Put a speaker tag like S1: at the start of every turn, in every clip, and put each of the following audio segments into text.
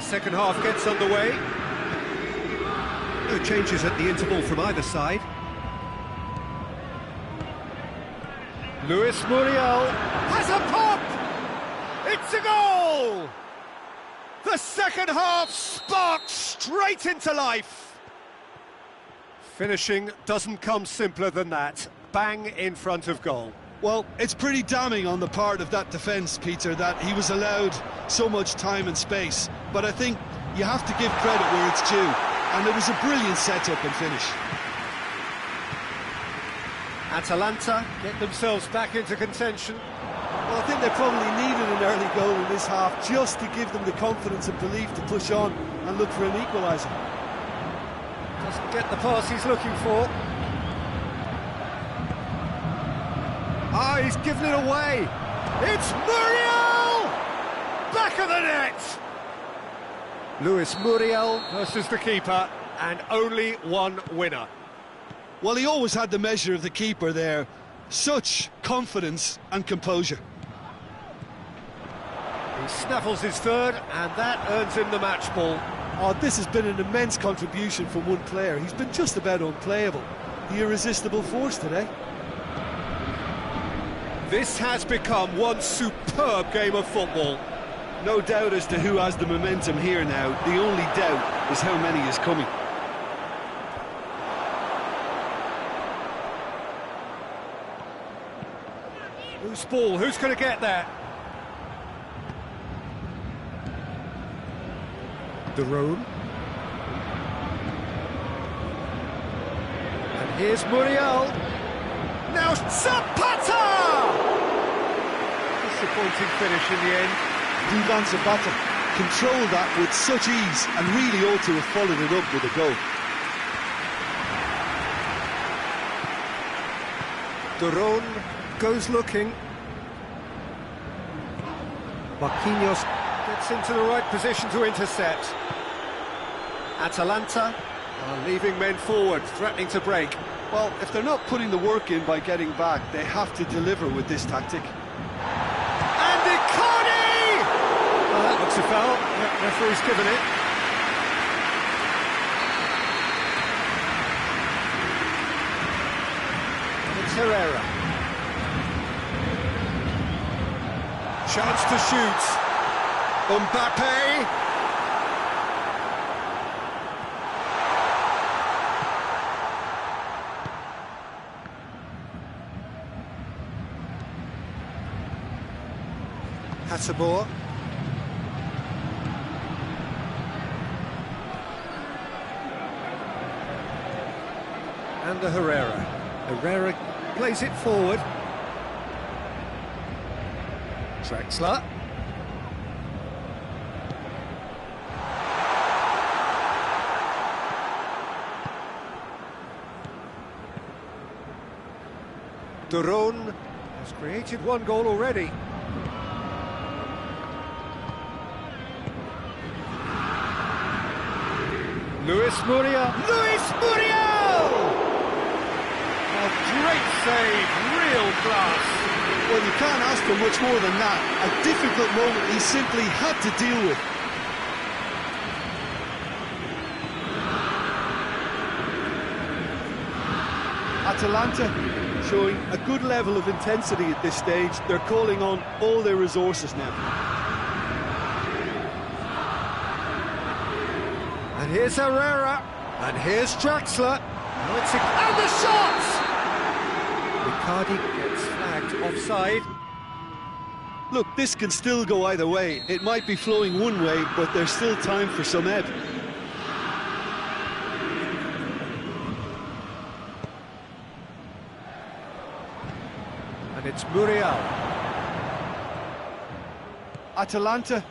S1: The second half gets underway. No changes at the interval from either side. Luis Muriel has a pop! It's a goal! The second half sparks straight into life. Finishing doesn't come simpler than that. Bang in front of goal.
S2: Well, it's pretty damning on the part of that defence, Peter, that he was allowed so much time and space. But I think you have to give credit where it's due. And it was a brilliant set-up and finish.
S1: Atalanta get themselves back into contention.
S3: Well, I think they probably needed an early goal in this half just to give them the confidence and belief to push on and look for an equaliser.
S1: Doesn't get the pass he's looking for. Ah, he's given it away. It's Muriel! Back of the net! Luis Muriel versus the keeper, and only one winner.
S2: Well, he always had the measure of the keeper there. Such confidence and composure.
S1: He snaffles his third, and that earns him the match ball.
S3: Oh, this has been an immense contribution from one player. He's been just about unplayable. The irresistible force today.
S1: This has become one superb game of football.
S2: No doubt as to who has the momentum here now. The only doubt is how many is coming.
S1: Loose ball, who's going to get there? De Roon. And here's Muriel. Now Zapata! Disappointing finish in the end.
S3: Duvan Zapata controlled that with such ease and really ought to have followed it up with a goal.
S1: De Roon goes looking. Marquinhos gets into the right position to intercept. Atalanta are leaving men forward, threatening to break.
S3: Well, if they're not putting the work in by getting back, they have to deliver with this tactic.
S1: And Icardi! Oh, that looks a foul. Yeah, referee's given it. It's Herrera. Chance to shoot. Mbappe. Hattabor. And the Herrera. Herrera plays it forward. Drexler. De Roon has created one goal already. Luis Muriel! Luis Muriel! A great save, real class.
S3: Well, you can't ask for much more than that. A difficult moment he simply had to deal with. Atalanta showing a good level of intensity at this stage. They're calling on all their resources now.
S1: And here's Herrera. And here's Drexler. And the shot! Icardi gets flagged offside.
S3: Look, this can still go either way. It might be flowing one way, but there's still time for some ebb.
S1: And it's Muriel.
S3: Atalanta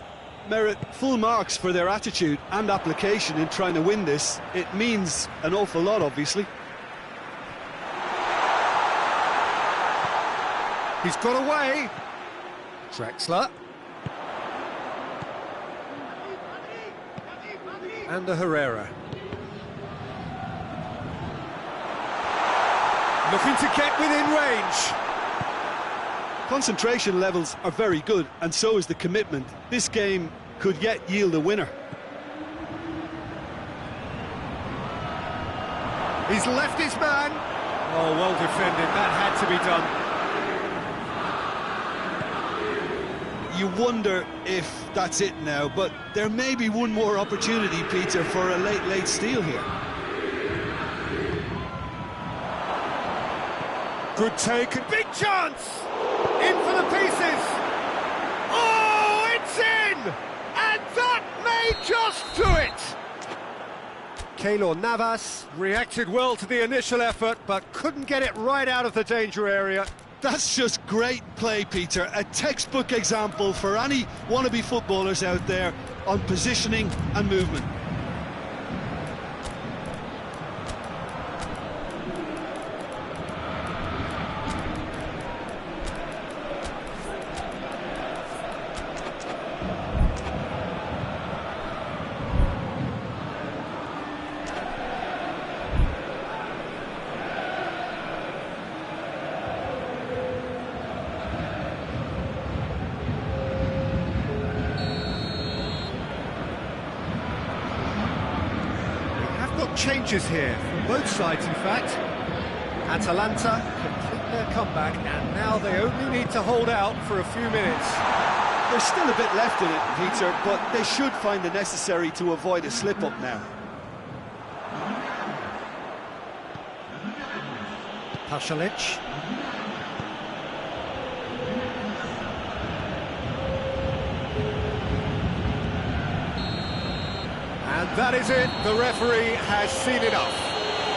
S3: merit full marks for their attitude and application in trying to win this. It means an awful lot, obviously.
S1: He's got away. Drexler. And the Herrera. Looking to get within range.
S3: Concentration levels are very good, and so is the commitment. This game could yet yield a winner.
S1: He's left his man. Oh, well defended. That had to be done.
S2: You wonder if that's it now, but there may be one more opportunity, Peter, for a late steal here.
S1: Good take and big chance! In for the pieces! Oh, it's in! And that may just do it! Keylor Navas reacted well to the initial effort, but couldn't get it right out of the danger area.
S2: That's just great play, Peter. A textbook example for any wannabe footballers out there on positioning and movement.
S1: Changes here from both sides, in fact. Atalanta complete their comeback, and now they only need to hold out for a few minutes.
S2: There's still a bit left in it, Peter, but they should find the necessary to avoid a slip-up now.
S1: Pasalic. And that is it, the referee has seen enough.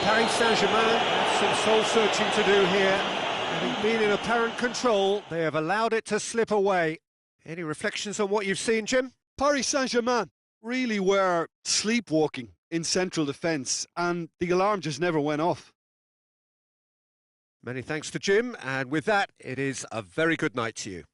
S1: Paris Saint-Germain have some soul-searching to do here. Having been in apparent control, they have allowed it to slip away. Any reflections on what you've seen, Jim?
S2: Paris Saint-Germain really were sleepwalking in central defence, and the alarm just never went off.
S1: Many thanks to Jim, and with that, it is a very good night to you.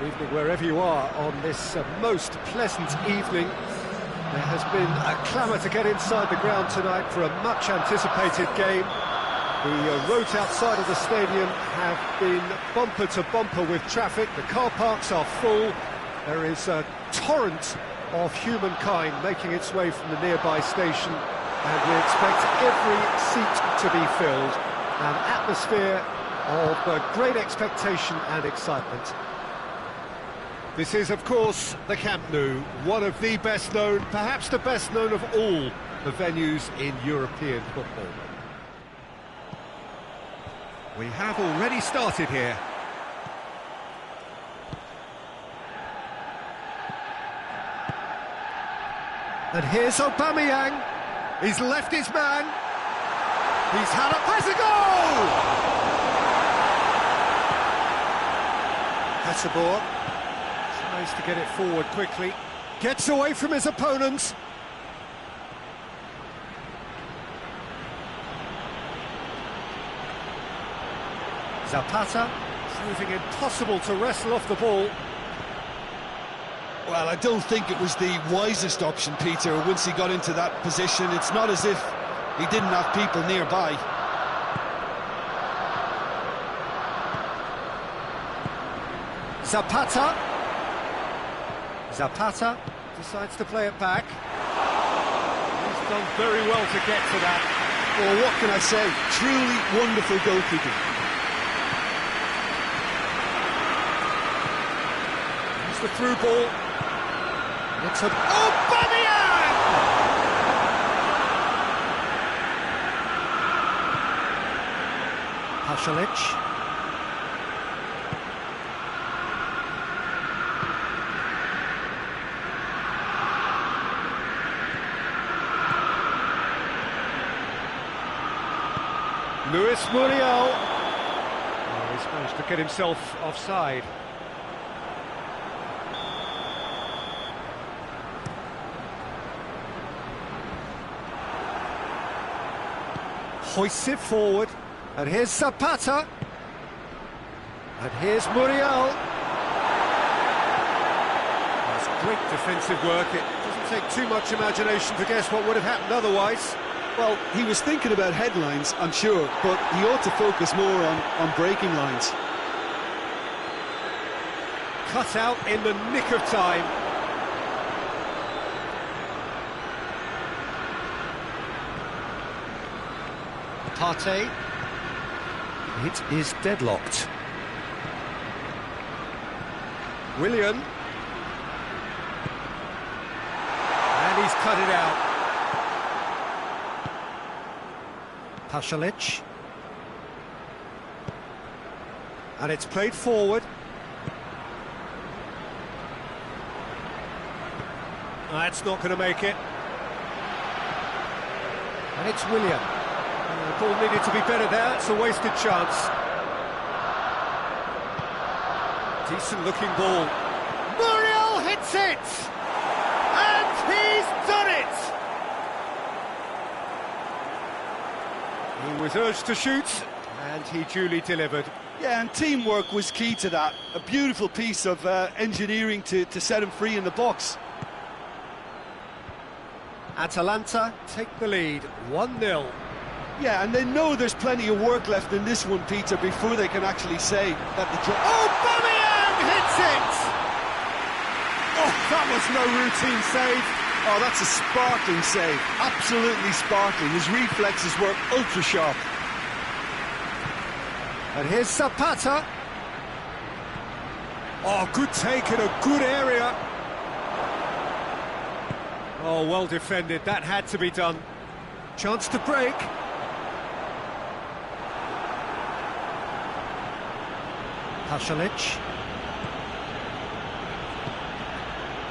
S1: Good evening wherever you are on this most pleasant evening. There has been a clamour to get inside the ground tonight for a much-anticipated game. The roads outside of the stadium have been bumper to bumper with traffic. The car parks are full. There is a torrent of humankind making its way from the nearby station, and we expect every seat to be filled. An atmosphere of great expectation and excitement. This is, of course, the Camp Nou, one of the best known, perhaps the best known of all the venues in European football. We have already started here. And here's Aubameyang. He's left his man. He's had a pass, a goal! Hasselborg tries to get it forward quickly. Gets away from his opponents. Zapata, proving impossible to wrestle off the ball.
S2: Well, I don't think it was the wisest option, Peter, once he got into that position. It's not as if he didn't have people nearby.
S1: Zapata. Zapata decides to play it back. He's done very well to get to that.
S2: Well, what can I say? Truly wonderful goalkeeping.
S1: It's the through ball. It's a... Aubameyang! Pasalic. Luis Muriel. Oh, he's managed to get himself offside. Hoists it forward, and here's Zapata, and here's Muriel. That's great defensive work. It doesn't take too much imagination to guess what would have happened otherwise.
S2: Well, he was thinking about headlines, I'm sure, but he ought to focus more on breaking lines.
S1: Cut out in the nick of time. Partey. It is deadlocked. Willian. And he's cut it out. Pasalic. And it's played forward. That's not going to make it. And it's Willian. The ball needed to be better there. It's a wasted chance. Decent looking ball. Muriel hits it! And he's done it! He was urged to shoot, and he duly delivered.
S2: Yeah, and teamwork was key to that. A beautiful piece of engineering to set him free in the box.
S1: Atalanta take the lead, 1-0.
S2: Yeah, and they know there's plenty of work left in this one, Peter, before they can actually say that the draw...
S1: Aubameyang hits it! Oh, that was no routine save.
S2: Oh, that's a sparkling save. Absolutely sparkling. His reflexes were ultra sharp.
S1: And here's Zapata. Oh, good take in a good area. Oh, well defended. That had to be done. Chance to break. Pasalic.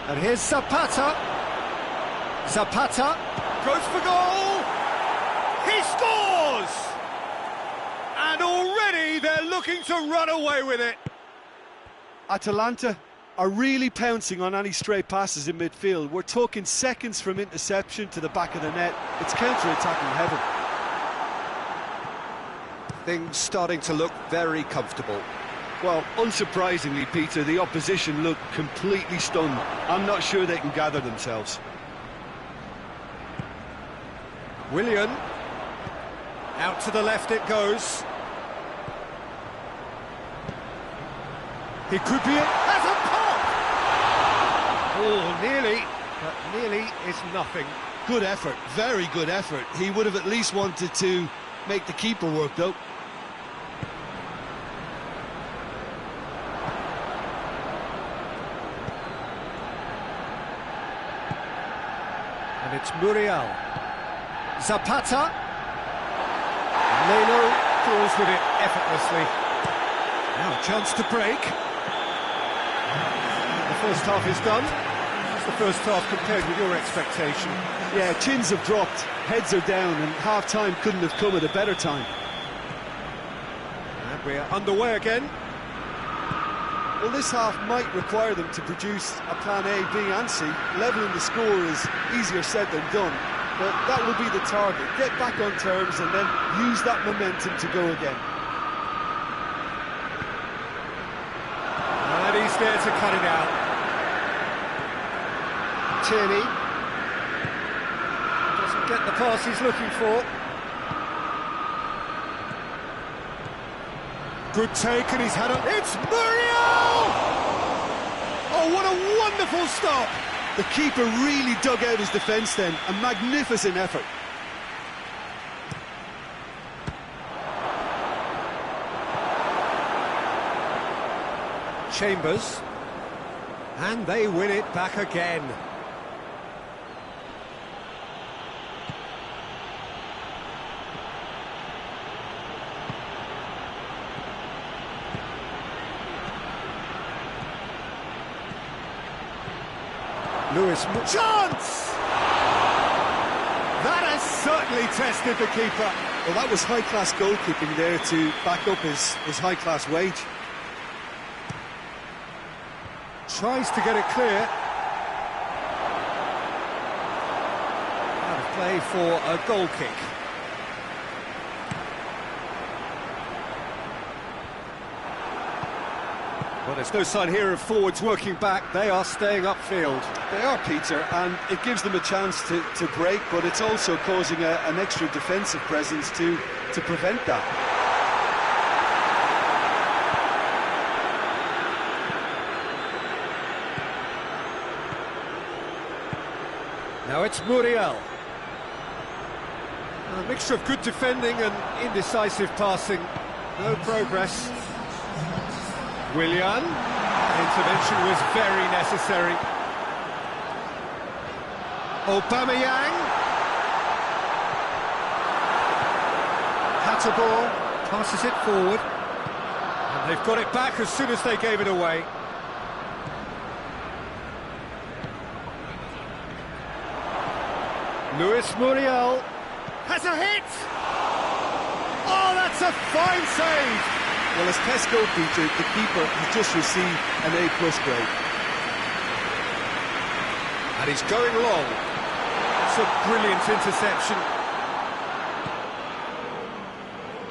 S1: And here's Zapata. Zapata goes for goal. He scores! And already they're looking to run away with it.
S2: Atalanta are really pouncing on any stray passes in midfield. We're talking seconds from interception to the back of the net. It's counter-attacking heaven.
S1: Things starting to look very comfortable.
S3: Well, unsurprisingly, Peter, the opposition look completely stunned. I'm not sure they can gather themselves.
S1: Willian. Out to the left it goes. He could be it. Has a pop! Oh, nearly. But nearly is nothing.
S3: Good effort, very good effort. He would have at least wanted to make the keeper work, though.
S1: And it's Muriel. Zapata. Leno draws with it effortlessly. Now a chance to break. The first half is done. What's the first half compared with your expectation?
S3: Yeah, chins have dropped, heads are down, and half-time couldn't have come at a better time.
S1: And we're underway again.
S3: Well, this half might require them to produce a plan A, B and C. Levelling the score is easier said than done, but that will be the target. Get back on terms and then use that momentum to go again.
S1: And he's there to cut it out. Tierney doesn't get the pass he's looking for. Good take, and he's had a... It's Muriel! Oh, what a wonderful stop!
S3: The keeper really dug out his defence then. A magnificent effort.
S1: Chambers. And they win it back again. Chance! That has certainly tested the keeper.
S3: Well, that was high-class goalkeeping there to back up his high-class wage.
S1: Tries to get it clear. Out of play for a goal kick. Well, there's no sign here of forwards working back. They are staying upfield.
S3: They are, Peter, and it gives them a chance to break, but it's also causing an extra defensive presence to prevent that.
S1: Now it's Muriel. A mixture of good defending and indecisive passing. No progress. Willian. Intervention was very necessary. Aubameyang. Hatterball passes it forward. And they've got it back as soon as they gave it away. Luis Muriel has a hit! Oh, that's a fine save!
S3: Well, as Tesco, Peter, the keeper has just received an A+ grade.
S1: And he's going long. It's a brilliant interception.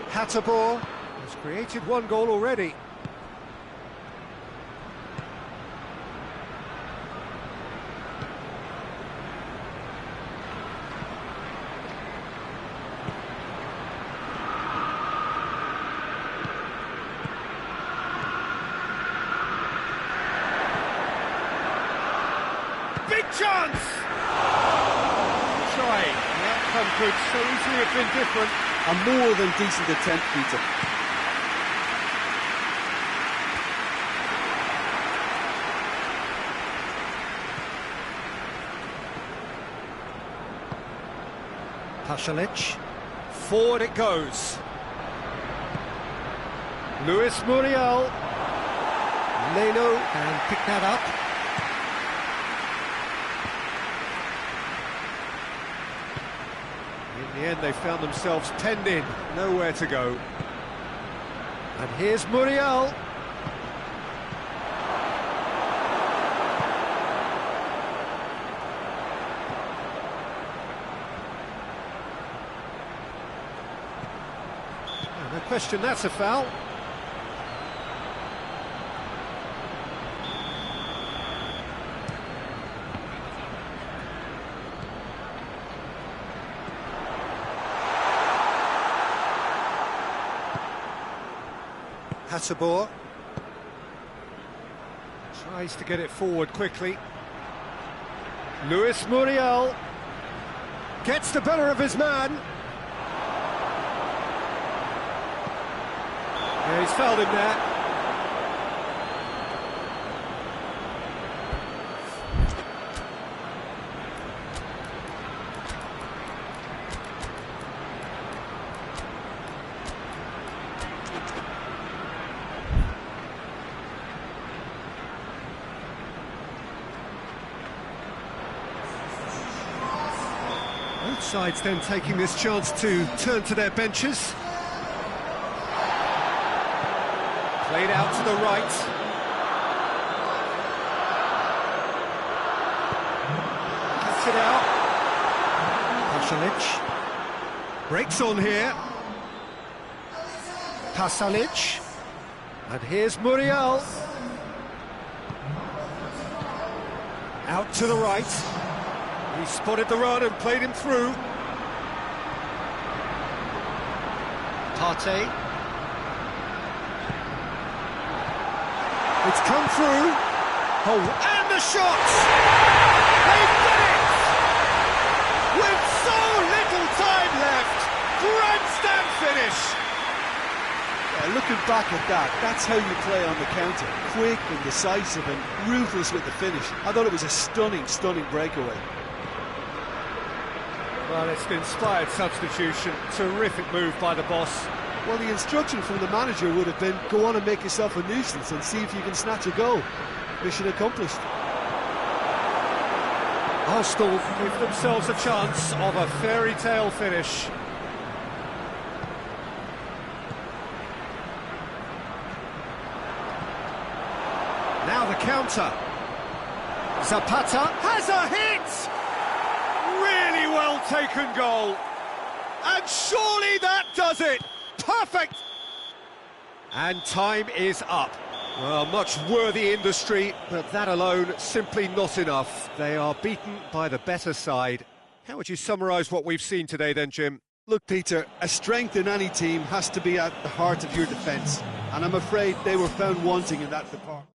S1: Hatterball has created one goal already. Big chance! Trying. The outcome could so easily have been different.
S3: A more than decent attempt, Peter.
S1: Pasalic. Forward it goes. Luis Muriel. Leno can pick that up. In the end, they found themselves penned in, nowhere to go. And here's Muriel. No question, that's a foul. Hattabor tries to get it forward quickly. Luis Muriel gets the better of his man. Yeah, he's fouled him there. Both sides then taking this chance to turn to their benches. Played out to the right. Cuts it out. Pasalic breaks on here. Pasalic. And here's Muriel. Out to the right. He spotted the run and played him through. Partey. It's come through. Oh, and the shots! They've done it! With so little time left. Grandstand finish.
S3: Yeah, looking back at that, that's how you play on the counter. Quick and decisive and ruthless with the finish. I thought it was a stunning, stunning breakaway.
S1: Well, it's an inspired substitution. Terrific move by the boss.
S3: Well, the instruction from the manager would have been, go on and make yourself a nuisance and see if you can snatch a goal. Mission accomplished.
S1: Arsenal give themselves a chance of a fairy tale finish. Now the counter. Zapata has a hit! Really well taken goal. And surely that does it. Perfect. And time is up. Well, much worthy industry, but that alone simply not enough. They are beaten by the better side. How would you summarise what we've seen today then, Jim?
S3: Look, Peter, a strength in any team has to be at the heart of your defence. And I'm afraid they were found wanting in that department.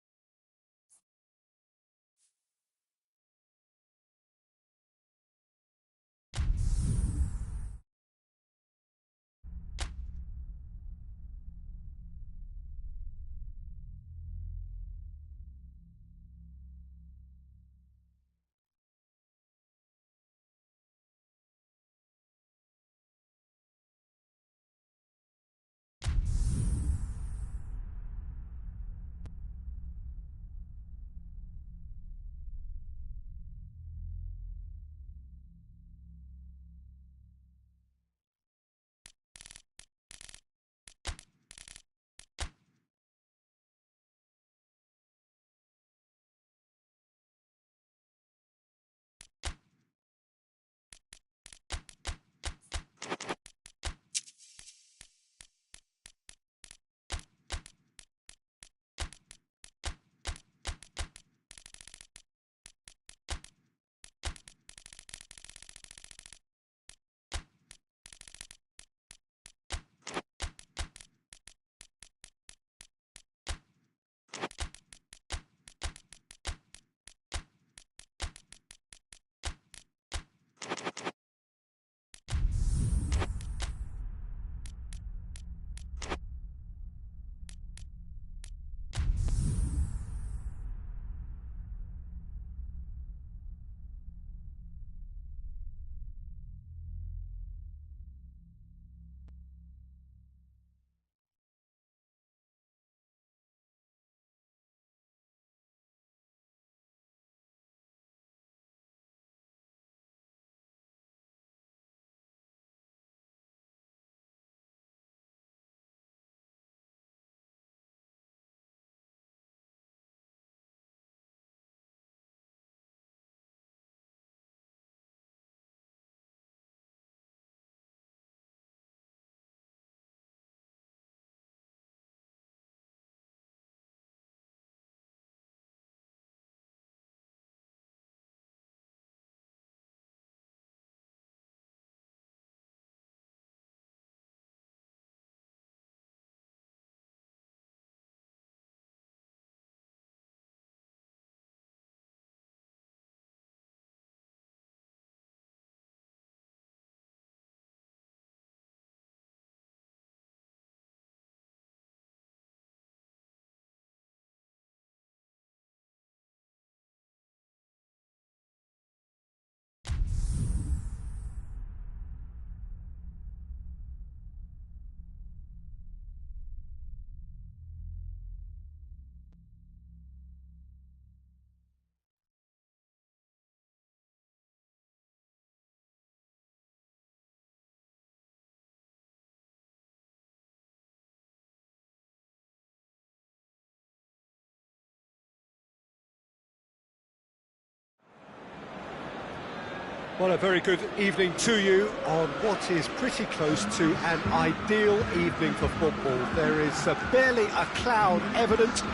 S1: Well, a very good evening to you on what is pretty close to an ideal evening for football. There is barely a cloud evident.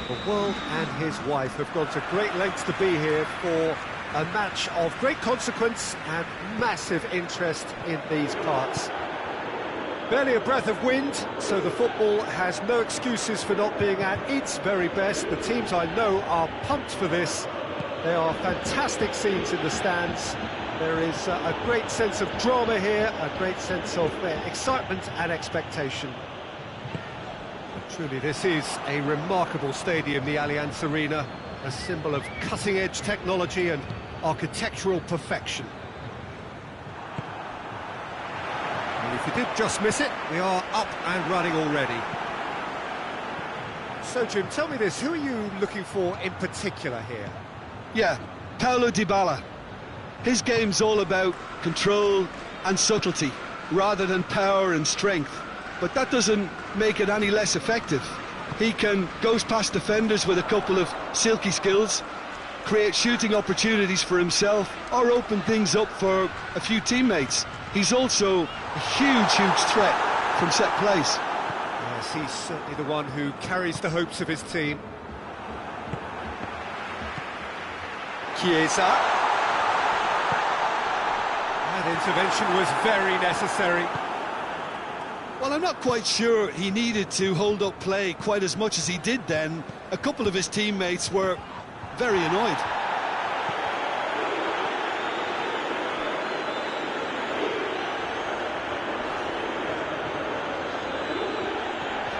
S1: The world and his wife have gone to great lengths to be here for a match of great consequence and massive interest in these parts. Barely a breath of wind, so the football has no excuses for not being at its very best. The teams I know are pumped for this. There are fantastic scenes in the stands. There is a great sense of drama here, a great sense of excitement and expectation. Truly, this is a remarkable stadium, the Allianz Arena, a symbol of cutting-edge technology and architectural perfection. And if you did just miss it, we are up and running already. So, Jim, tell me this, who are you looking for in particular here?
S2: Yeah, Paulo Dybala. His game's all about control and subtlety, rather than power and strength. But that doesn't make it any less effective. He can go past defenders with a couple of silky skills, create shooting opportunities for himself, or open things up for a few teammates. He's also a huge threat from set plays.
S1: Yes, he's certainly the one who carries the hopes of his team. Chiesa. That intervention was very necessary.
S2: Well, I'm not quite sure he needed to hold up play quite as much as he did then. A couple of his teammates were very annoyed.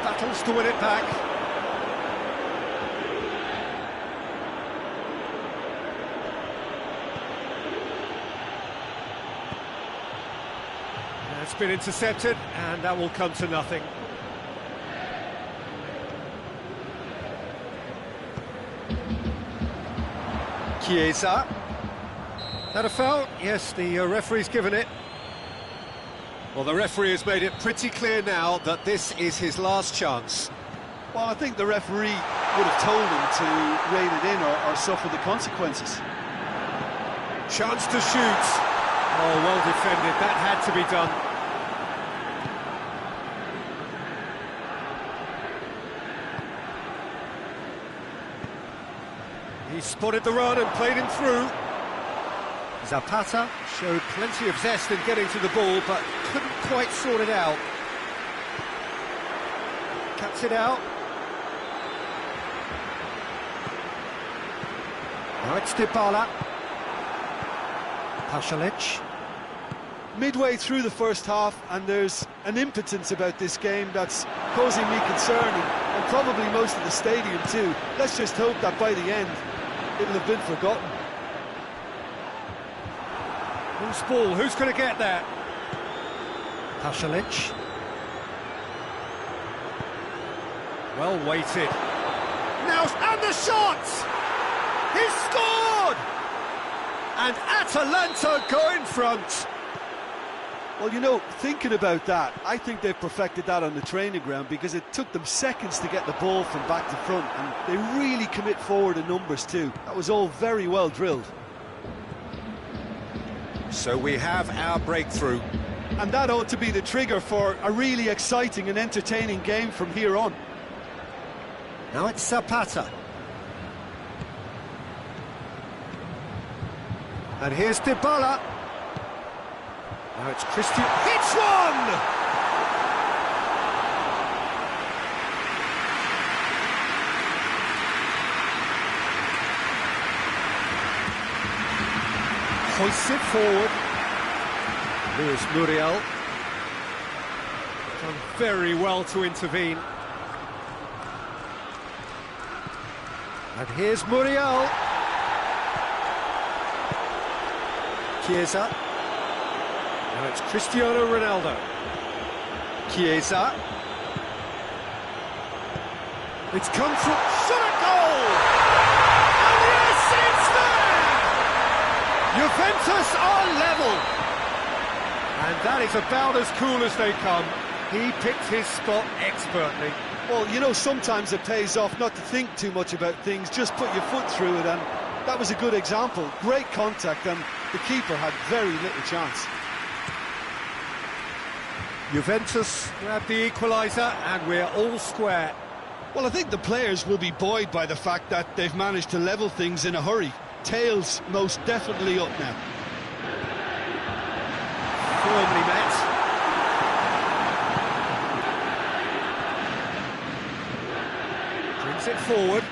S1: Battles to win it back. It's been intercepted, and that will come to nothing. Chiesa. That a foul? Yes, the referee's given it. Well, the referee has made it pretty clear now that this is his last chance.
S3: Well, I think the referee would have told him to rein it in or suffer the consequences.
S1: Chance to shoot. Oh, well defended. That had to be done. He spotted the run and played him through. Zapata showed plenty of zest in getting to the ball, but couldn't quite sort it out. Cuts it out. Now it's Dybala. Pasalic.
S3: Midway through the first half, and there's an impotence about this game that's causing me concern, and probably most of the stadium too. Let's just hope that by the end it'll have been forgotten.
S1: Who's ball? Who's going to get that? Pasalic. Well weighted. Now, and the shot! He scored! And Atalanta go in front.
S3: Well, you know, thinking about that, I think they've perfected that on the training ground, because it took them seconds to get the ball from back to front, and they really commit forward in numbers too. That was all very well drilled.
S1: So we have our breakthrough.
S3: And that ought to be the trigger for a really exciting and entertaining game from here on.
S1: Now it's Zapata. And here's Dybala. Now it's Christian. Hits one! Hoists it forward. Luis Muriel. Done very well to intervene. And here's Muriel. Chiesa. Now it's Cristiano Ronaldo. Chiesa. It's come from... Shot at goal! And yes, it's there! Juventus are level! And that is about as cool as they come. He picked his spot expertly.
S3: Well, you know, sometimes it pays off not to think too much about things, just put your foot through it, and that was a good example. Great contact, and The keeper had very little chance.
S1: Juventus grab the equaliser and we're all square.
S2: Well, I think the players will be buoyed by the fact that they've managed to level things in a hurry. Tails most definitely up now.
S1: Firmly met. Brings it forward.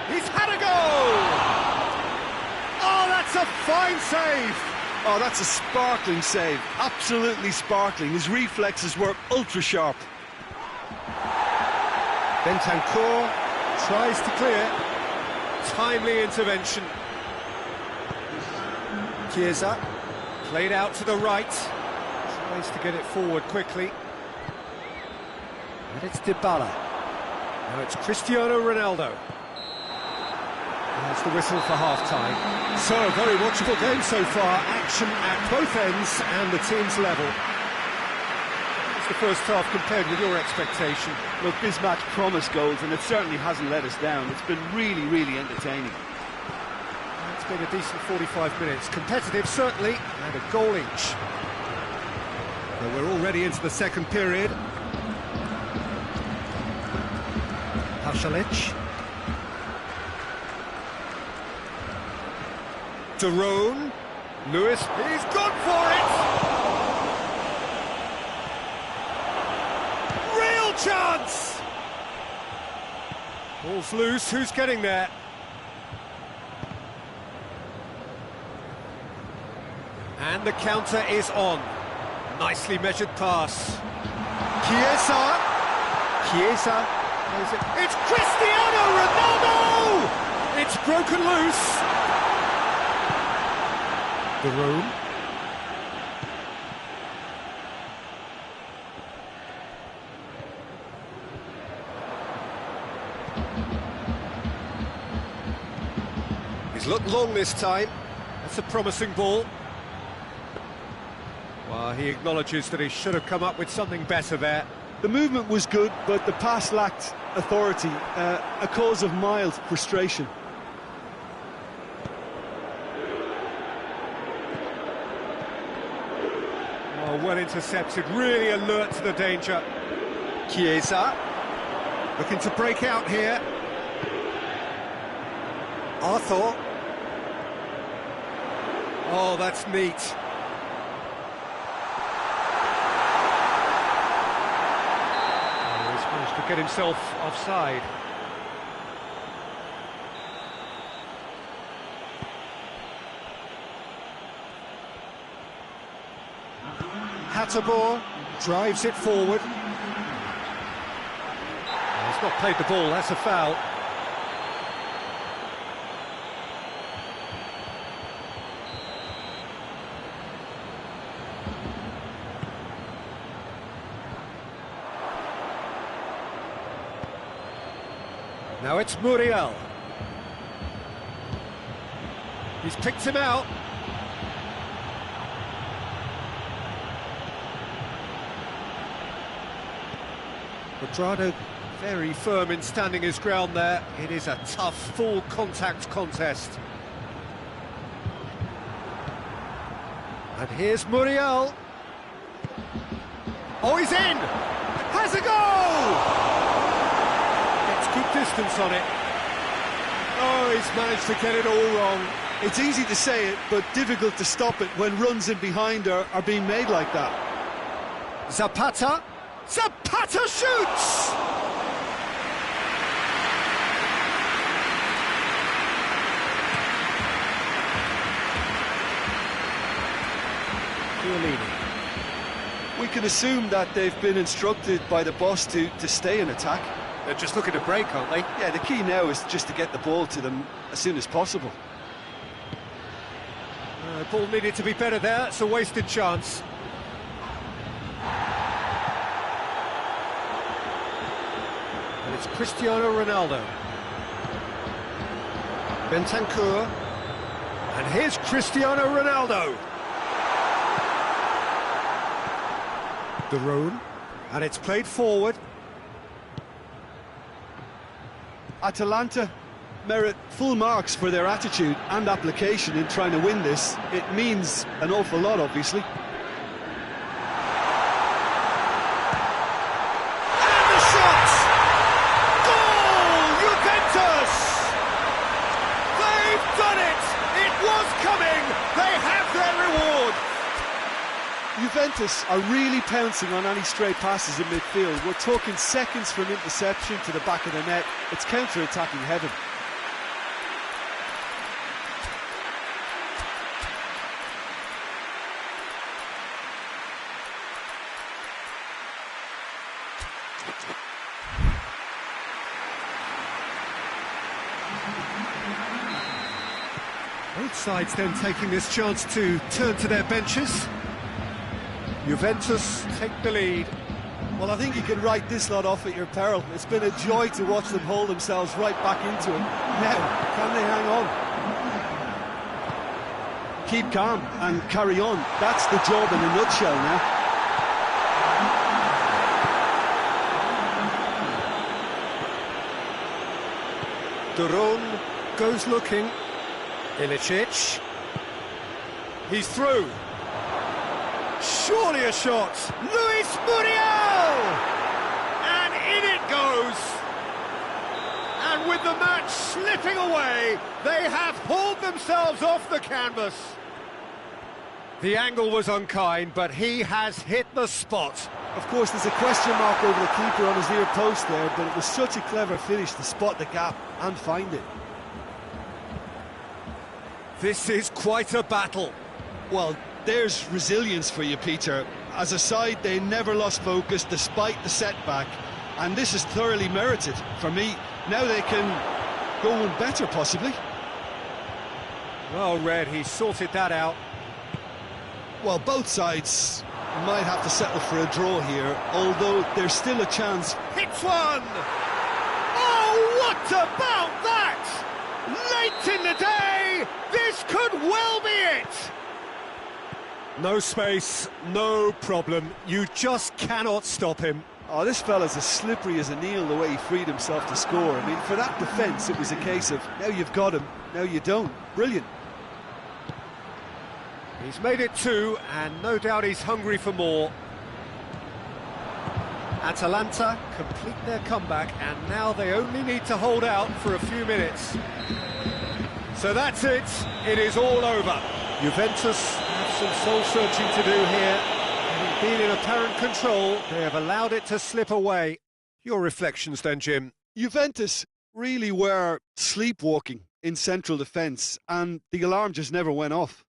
S1: He's had a goal! Oh, that's a fine save!
S3: Oh, that's a sparkling save. Absolutely sparkling. His reflexes were ultra-sharp.
S1: Bentancur tries to clear. Timely intervention. Chiesa played out to the right. Tries to get it forward quickly. And it's Dybala. Now it's Cristiano Ronaldo. There's the whistle for half-time. So, a very watchable game so far. Action at both ends and the team's level. What's the first half compared with your expectation?
S3: Look, this match promised goals, and it certainly hasn't let us down. It's been really, really entertaining.
S1: It's been a decent 45 minutes. Competitive, certainly, and a goal each. Well, we're already into the second period. Pasalic. Daron, Lewis, he's gone for it! Real chance! Ball's loose, who's getting there? And the counter is on. Nicely measured pass. Chiesa plays it. It's Cristiano Ronaldo! It's broken loose. The room. He's looked long this time. That's a promising ball. Well, he acknowledges that he should have come up with something better there.
S3: The movement was good, but the pass lacked authority, a cause of mild frustration.
S1: Oh, well intercepted, really alert to the danger. Chiesa, looking to break out here. Arthur. Oh, that's neat. Oh, he's managed to get himself offside. Hatterbaugh drives it forward. Oh, he's not played the ball, that's a foul. Now it's Muriel. He's picked him out. Quadrado very firm in standing his ground there. It is a tough, full contact contest. And here's Muriel. Oh, he's in! Has a goal! Gets good distance on it. Oh, he's managed to get it all wrong.
S3: It's easy to say it, but difficult to stop it when runs in behind are being made like that.
S1: Zapata. Zapata shoots!
S3: We can assume that they've been instructed by the boss to stay in attack.
S1: They're just looking to break, aren't they?
S3: Yeah, the key now is just to get the ball to them as soon as possible.
S1: The ball needed to be better there. It's a wasted chance. And it's Cristiano Ronaldo. Bentancur. And here's Cristiano Ronaldo. Daron. And it's played forward.
S3: Atalanta
S2: merit full marks for their attitude and application in trying to win this. It means an awful lot, obviously.
S1: And the shot! Goal! Juventus! They've done it! It was coming! They have their reward!
S3: Juventus are really pouncing on any stray passes in midfield. We're talking seconds from interception to the back of the net. It's counter-attacking heaven.
S1: Both sides then taking this chance to turn to their benches. Juventus take the lead.
S3: Well, I think you can write this lot off at your peril. It's been a joy to watch them hold themselves right back into it. Now, can they hang on?
S2: Keep calm and carry on. That's the job in a nutshell now.
S1: Duron goes looking. Ilicic. He's through. Surely a shot. Luis Muriel! And in it goes. And with the match slipping away, they have hauled themselves off the canvas. The angle was unkind, but he has hit the spot.
S3: Of course, there's a question mark over the keeper on his near post there, but it was such a clever finish to spot the gap and find it.
S1: This is quite a battle.
S2: Well, there's resilience for you, Peter. As a side, they never lost focus despite the setback, and this is thoroughly merited for me. Now they can go on better, possibly.
S1: Well read, he sorted that out.
S2: Well, both sides might have to settle for a draw here, although there's still a chance.
S1: Hits one! Oh, what about that? Late in the day, this could well be it! No space, no problem. You just cannot stop him.
S3: Oh, this fella's as slippery as a Neil, the way he freed himself to score. I mean, for that defence, it was a case of, now you've got him, now you don't. Brilliant.
S1: He's made it two, and no doubt he's hungry for more. Atalanta complete their comeback, and now they only need to hold out for a few minutes. So that's it, it is all over. Juventus have some soul-searching to do here. Having been in apparent control, they have allowed it to slip away. Your reflections then, Jim?
S2: Juventus really were sleepwalking in central defence, and the alarm just never went off.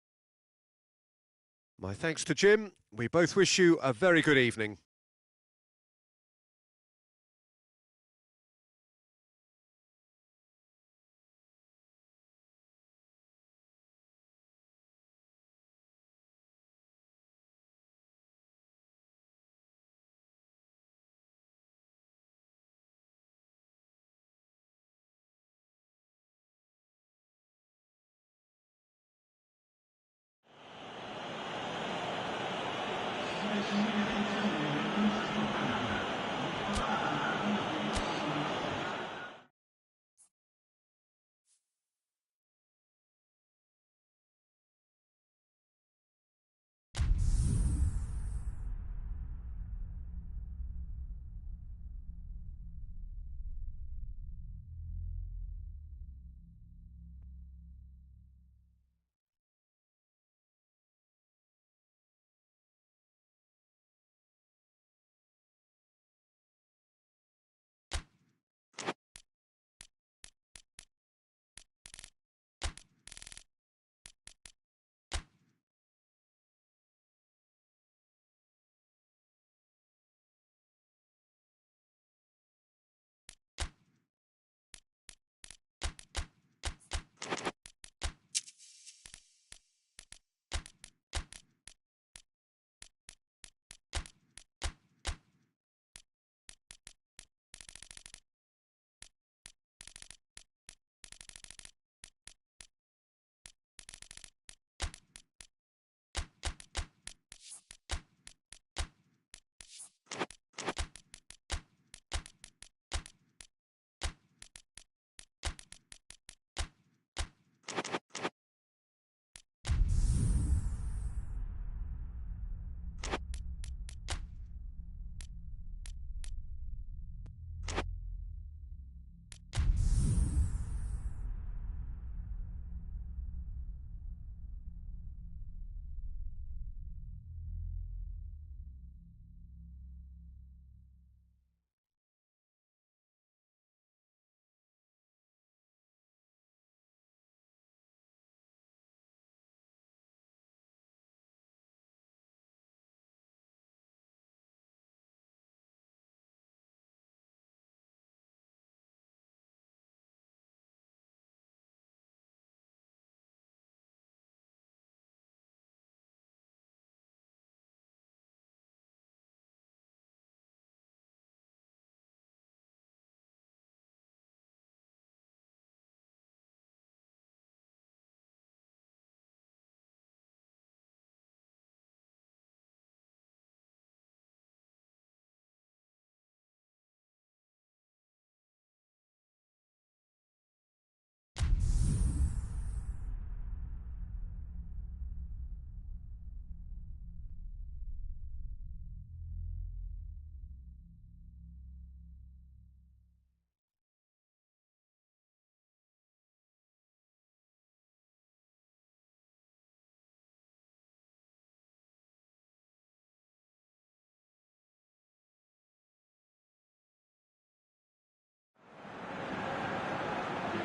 S1: My thanks to Jim. We both wish you a very good evening.
S4: Thank you.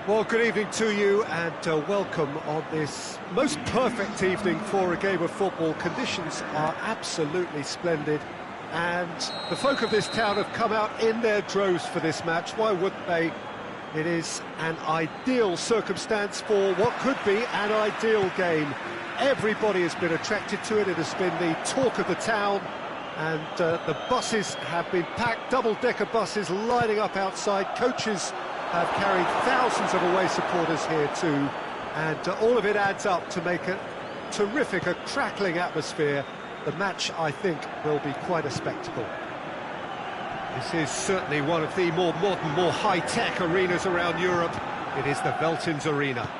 S1: Well, good evening to you and welcome on this most perfect evening for a game of football. Conditions are absolutely splendid and the folk of this town have come out in their droves for this match. Why wouldn't they? It is an ideal circumstance for what could be an ideal game. Everybody has been attracted to it. It has been the talk of the town, and the buses have been packed, double-decker buses lining up outside. Coaches have carried thousands of away supporters here too, and all of it adds up to make a terrific, a crackling atmosphere. The match, I think, will be quite a spectacle. This is certainly one of the more modern, more high-tech arenas around Europe. It is the Veltins Arena.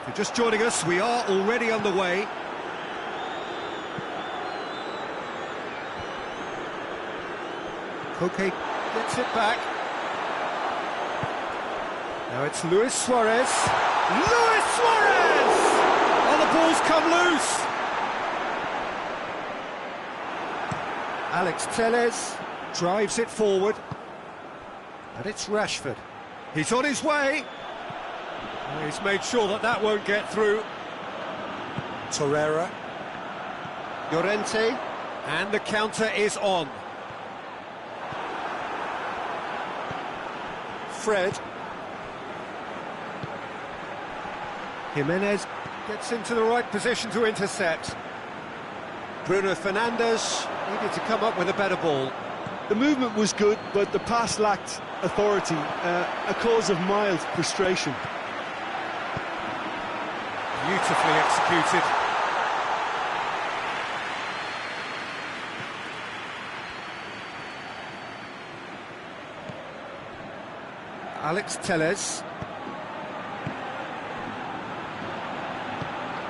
S1: If you're just joining us, we are already underway. Koke gets it back. Now it's Luis Suarez. Luis Suarez! Oh, the ball's come loose. Alex Telles drives it forward. And it's Rashford. He's on his way. And he's made sure that that won't get through. Torreira. Llorente. And the counter is on. Fred. Jimenez gets into the right position to intercept. Bruno Fernandes needed to come up with a better ball.
S2: The movement was good, but the pass lacked authority, a cause of mild frustration.
S1: Beautifully executed. Alex Telles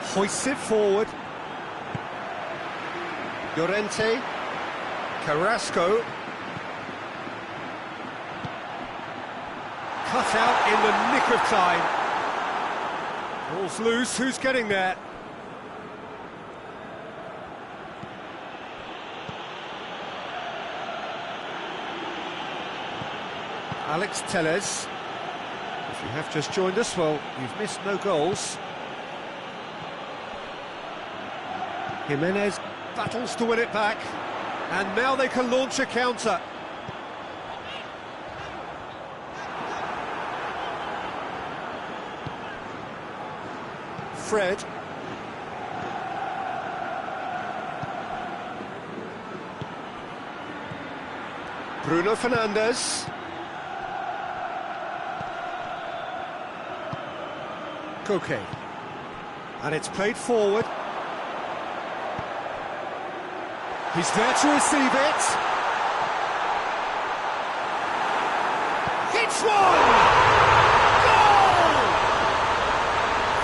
S1: hoists it forward. Llorente, Carrasco, cut out in the nick of time. Ball's loose, who's getting there? Alex Telles. If you have just joined us, well, you've missed no goals. Jimenez battles to win it back, and now they can launch a counter. Fred. Bruno Fernandes. Koke. And it's played forward. He's there to receive it. Hits one! Goal!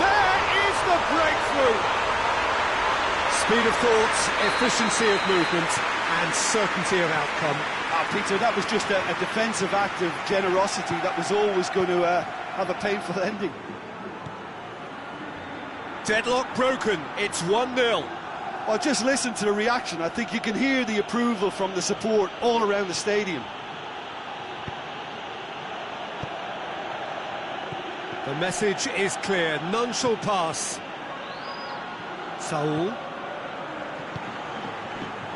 S1: There is the breakthrough. Speed of thought, efficiency of movement, and certainty of outcome.
S3: Peter, that was just a defensive act of generosity that was always going to have a painful ending.
S1: Deadlock broken, it's 1-0.
S3: Well, just listen to the reaction. I think you can hear the approval from the support all around the stadium.
S1: The message is clear, none shall pass. Saul.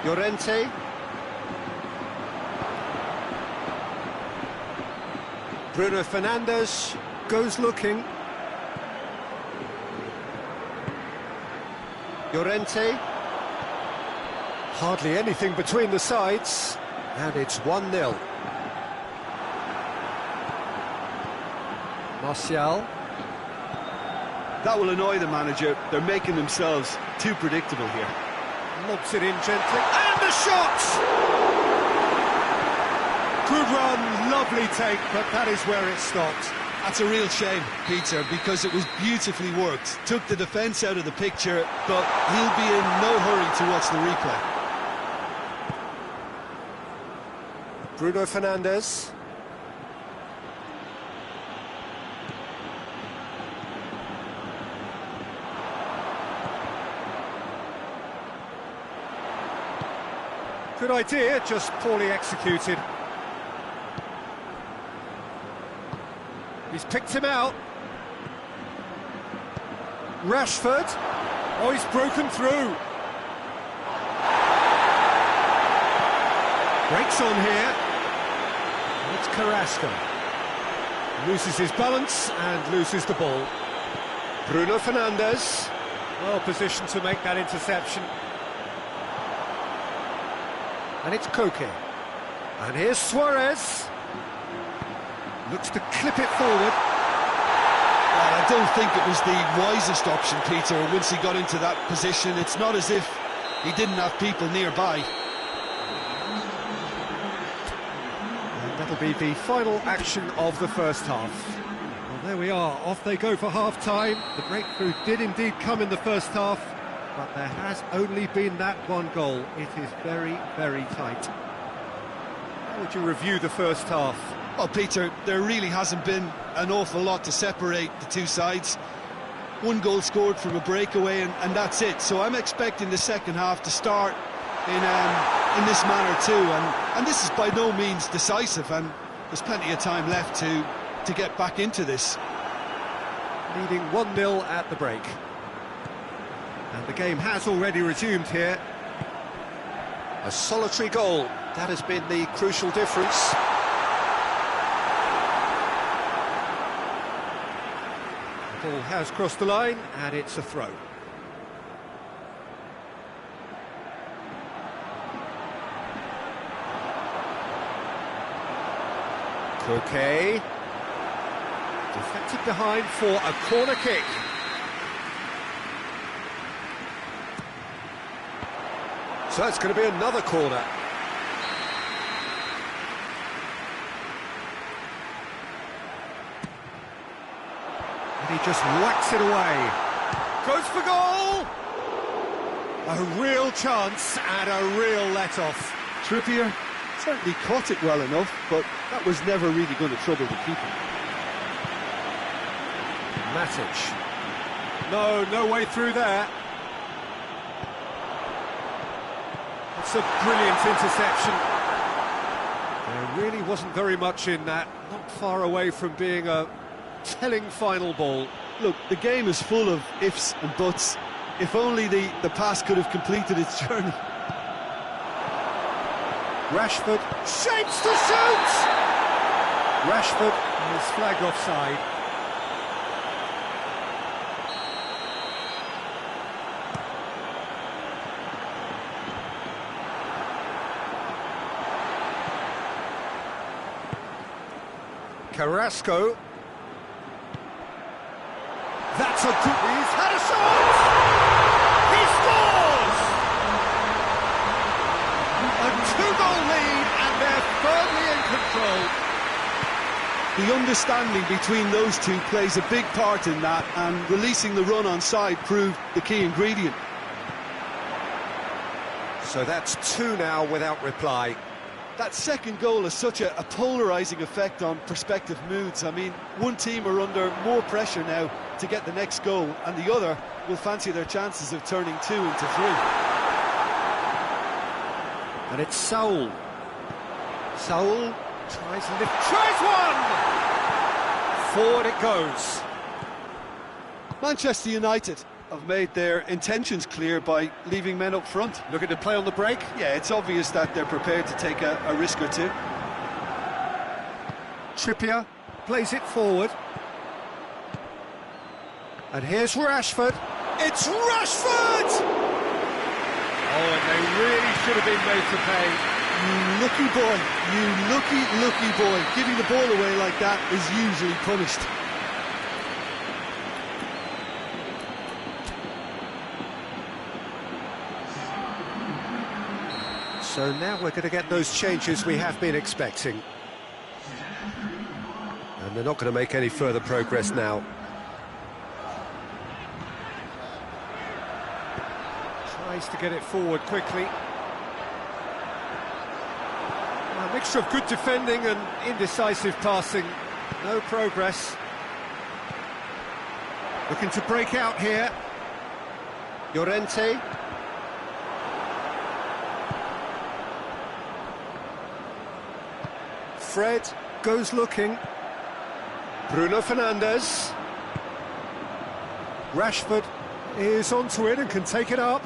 S1: Llorente. Bruno Fernandes goes looking. Llorente. Hardly anything between the sides, and it's 1-0. Martial.
S2: That will annoy the manager. They're making themselves too predictable here.
S1: Lobs it in gently, and the shot! Good run, lovely take, but that is where it stopped.
S2: That's a real shame, Peter, because it was beautifully worked. Took the defence out of the picture, but he'll be in no hurry to watch the replay.
S1: Bruno Fernandes. Good idea, just poorly executed. He's picked him out. Rashford. Oh, he's broken through. Breaks on here. It's Carrasco. Loses his balance and loses the ball. Bruno Fernandes. Well positioned to make that interception. And it's Koke. And here's Suarez. Looks to clip it forward.
S2: Well, I don't think it was the wisest option, Peter. Once he got into that position, it's not as if he didn't have people nearby.
S1: And that'll be the final action of the first half. Well, there we are. Off they go for half-time. The breakthrough did indeed come in the first half, but there has only been that one goal. It is very, very tight. How would you review the first half?
S2: Well, Peter, there really hasn't been an awful lot to separate the two sides. One goal scored from a breakaway, and that's it. So I'm expecting the second half to start in this manner too. And this is by no means decisive, and there's plenty of time left to get back into this.
S1: Leading 1-0 at the break. And the game has already resumed here. A solitary goal. That has been the crucial difference. The ball has crossed the line, and it's a throw. Koke. Deflected behind for a corner kick. So it's going to be another corner. And he just whacks it away. Goes for goal! A real chance and a real let-off.
S3: Trippier certainly caught it well enough, but that was never really going to trouble the keeper.
S1: Matic. No way through there. It's a brilliant interception. There really wasn't very much in that. Not far away from being a telling final ball.
S3: Look, the game is full of ifs and buts. If only the pass could have completed its journey.
S1: Rashford shapes to shoot! Rashford is flagged offside. Carrasco. That's a good... He's had a shot! He scores! A two-goal lead, and they're firmly in control.
S3: The understanding between those two plays a big part in that, and releasing the run on side proved the key ingredient.
S1: So that's two now without reply.
S3: That second goal has such a polarising effect on prospective moods. I mean, one team are under more pressure now to get the next goal, and the other will fancy their chances of turning 2 into 3.
S1: And it's Saul. Saul tries one! Forward it goes.
S3: Manchester United have made their intentions clear by leaving men up front.
S1: Looking to play on the break.
S3: Yeah, it's obvious that they're prepared to take a risk or two.
S1: Trippier plays it forward. And here's Rashford. It's Rashford! Oh, and they really should have been made to pay.
S3: You lucky boy, you lucky boy. Giving the ball away like that is usually punished.
S1: So now we're going to get those changes we have been expecting. And they're not going to make any further progress now. Tries to get it forward quickly. A mixture of good defending and indecisive passing. No progress. Looking to break out here. Llorente. Fred goes looking. Bruno Fernandes. Rashford is onto it and can take it up.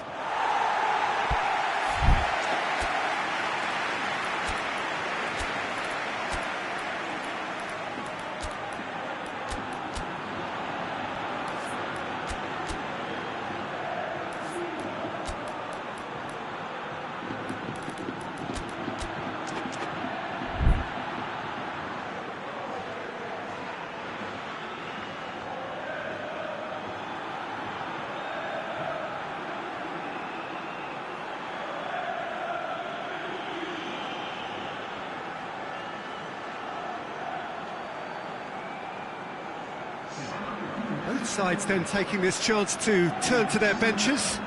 S1: Both sides then taking this chance to turn to their benches.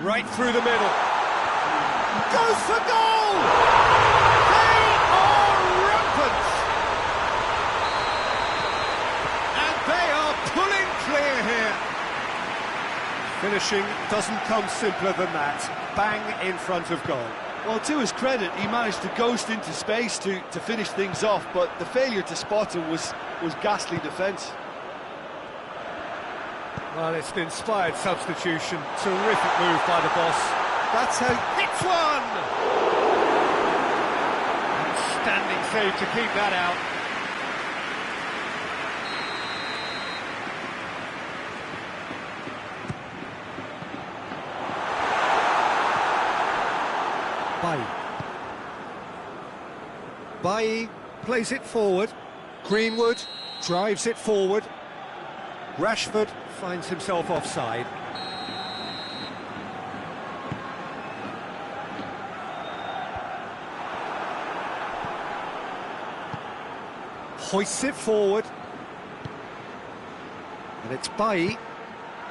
S1: Right through the middle. Goes for goal! They are rampant! And they are pulling clear here. Finishing doesn't come simpler than that. Bang in front of goal.
S3: Well, to his credit, he managed to ghost into space to finish things off, but the failure to spot him was ghastly defence.
S1: Well, it's an inspired substitution. Terrific move by the boss. That's how... Hits one! Outstanding save to keep that out. Bailly plays it forward. Greenwood drives it forward. Rashford finds himself offside. Hoists it forward. And it's Bailly.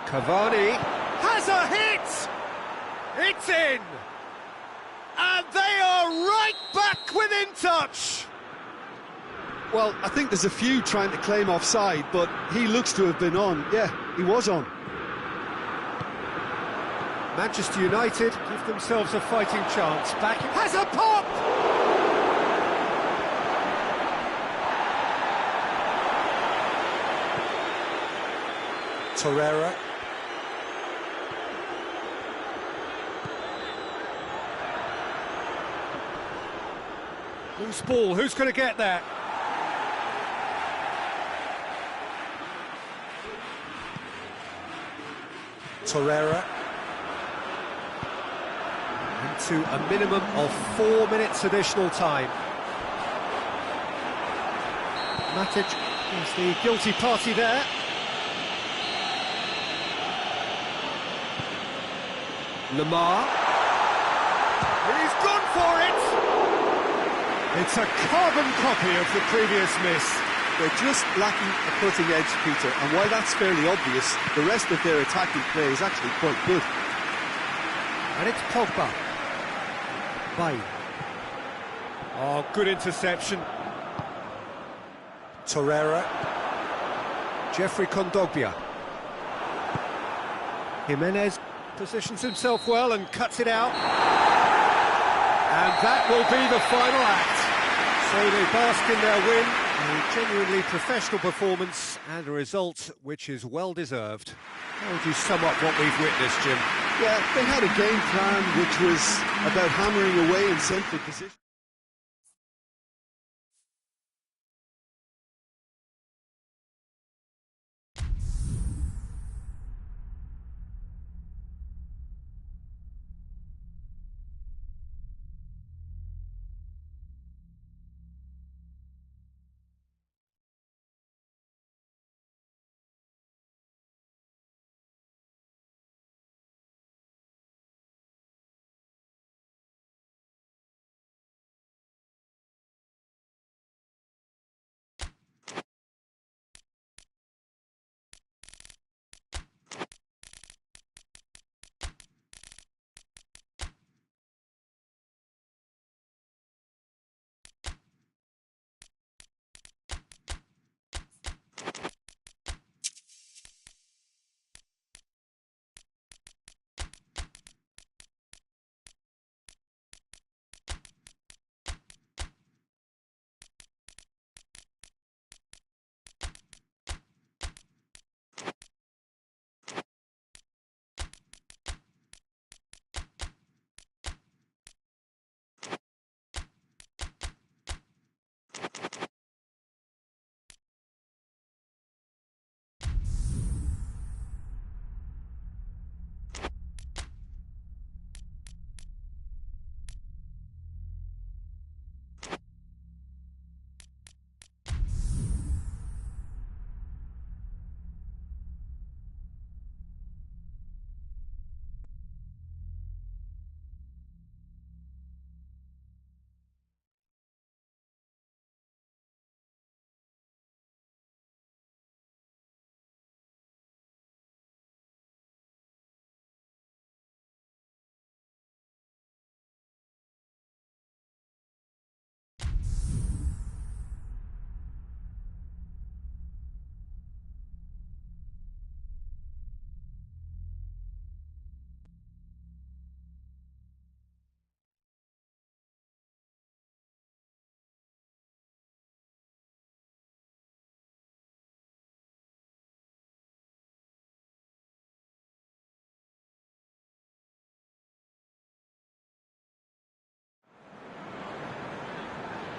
S1: Cavani has a hit! It's in! And they are right back within touch!
S3: Well, I think there's a few trying to claim offside, but he looks to have been on. Yeah, he was on.
S1: Manchester United give themselves a fighting chance. Back has a pop! Torreira. Loose ball, who's going to get that? Torreira. Into a minimum of 4 minutes additional time. Matic is the guilty party there. Lamar. He's gone for it! It's a carbon copy of the previous miss.
S3: They're just lacking a cutting edge, Peter, and while that's fairly obvious, the rest of their attacking play is actually quite good.
S1: And it's Pogba. Bailly. Oh, good interception. Torreira. Jeffrey Kondogbia. Jimenez positions himself well and cuts it out. And that will be the final act. So they bask in their win, a genuinely professional performance and a result which is well deserved. How would you sum up what we've witnessed, Jim?
S3: Yeah, they had a game plan which was about hammering away in central position.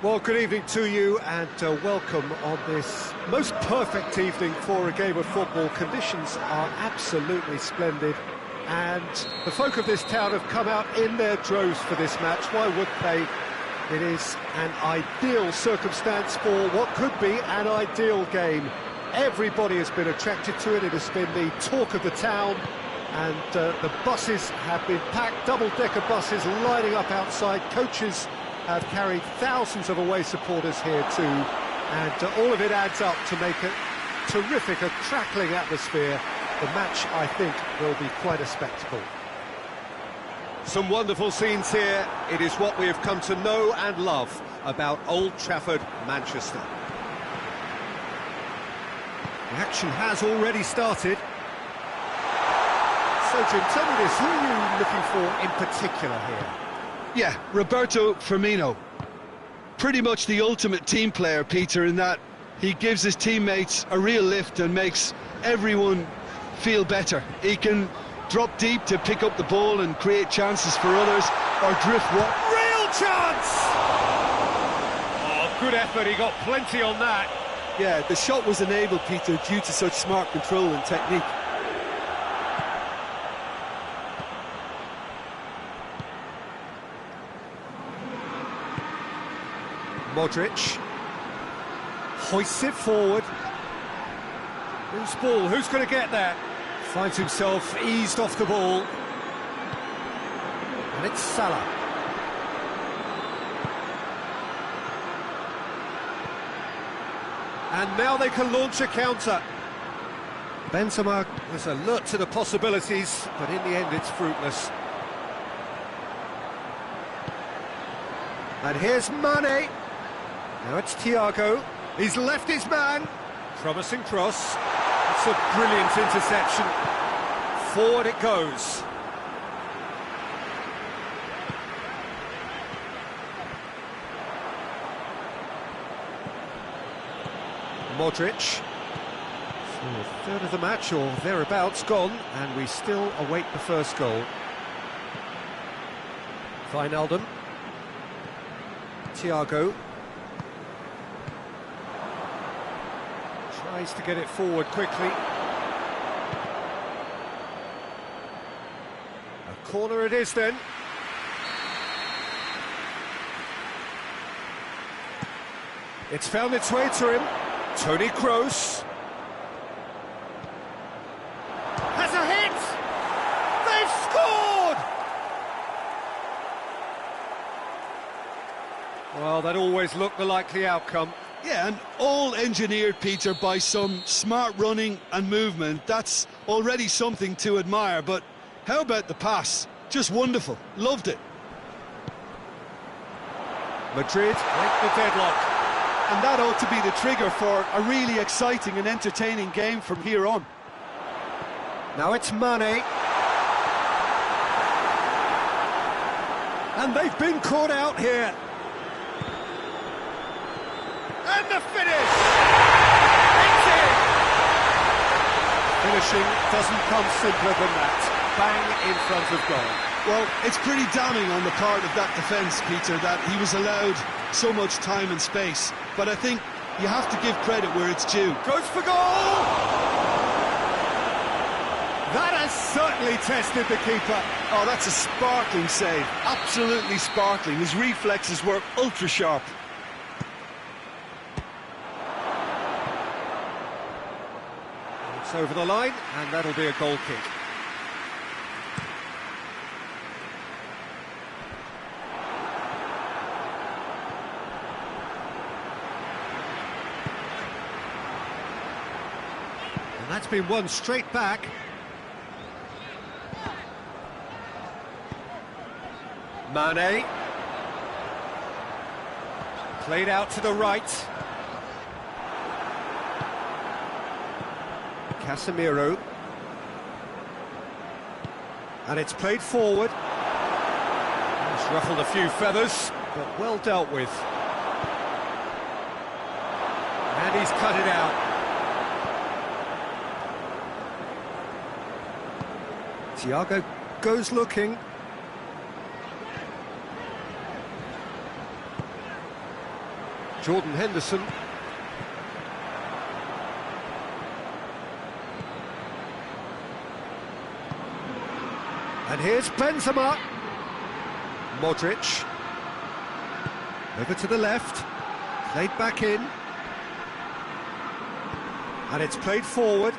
S1: Well, good evening to you and welcome on this most perfect evening for a game of football. Conditions are absolutely splendid and the folk of this town have come out in their droves for this match. Why would they? It is an ideal circumstance for what could be an ideal game. Everybody has been attracted to it. It has been the talk of the town and the buses have been packed, double-decker buses lining up outside. Coaches have carried thousands of away supporters here too, and all of it adds up to make a terrific, a crackling atmosphere. The match, I think, will be quite a spectacle. Some wonderful scenes here. It is what we have come to know and love about Old Trafford, Manchester. The action has already started. So, Jim, tell me this, who are you looking for in particular here?
S2: Yeah, Roberto Firmino. Pretty much the ultimate team player, Peter, in that he gives his teammates a real lift and makes everyone feel better. He can drop deep to pick up the ball and create chances for others, or drift what?
S1: Real chance! Oh, good effort, he got plenty on that.
S3: Yeah, the shot was enabled, Peter, due to such smart control and technique.
S1: Modric hoists it forward. Loose ball, who's going to get that? Finds himself eased off the ball. And it's Salah. And now they can launch a counter. Benzema was alert to the possibilities, but in the end it's fruitless. And here's Mane. Now it's Thiago. He's left his man. Promising cross. It's a brilliant interception. Forward it goes. Modric. So a third of the match or thereabouts gone, and we still await the first goal. Wijnaldum. Thiago. Tries to get it forward quickly. A corner it is then. It's found its way to him. Toni Kroos. Has a hit! They've scored! Well, that always looked the likely outcome.
S2: Yeah, and all engineered, Peter, by some smart running and movement. That's already something to admire, but how about the pass? Just wonderful. Loved it.
S1: Madrid break the deadlock.
S3: And that ought to be the trigger for a really exciting and entertaining game from here on.
S1: Now it's Mane. And they've been caught out here. And the finish! It's in! Finishing doesn't come simpler than that. Bang in front of goal.
S2: Well, it's pretty damning on the part of that defence, Peter, that he was allowed so much time and space. But I think you have to give credit where it's due.
S1: Goes for goal! That has certainly tested the keeper.
S3: Oh, that's a sparkling save. Absolutely sparkling. His reflexes were ultra sharp.
S1: It's over the line, and that'll be a goal kick. And that's been won straight back. Mane. Played out to the right. Casemiro. And it's played forward. It's ruffled a few feathers, but well dealt with. And he's cut it out. Thiago goes looking. Jordan Henderson. And here's Benzema. Modric. Over to the left. Played back in. And it's played forward.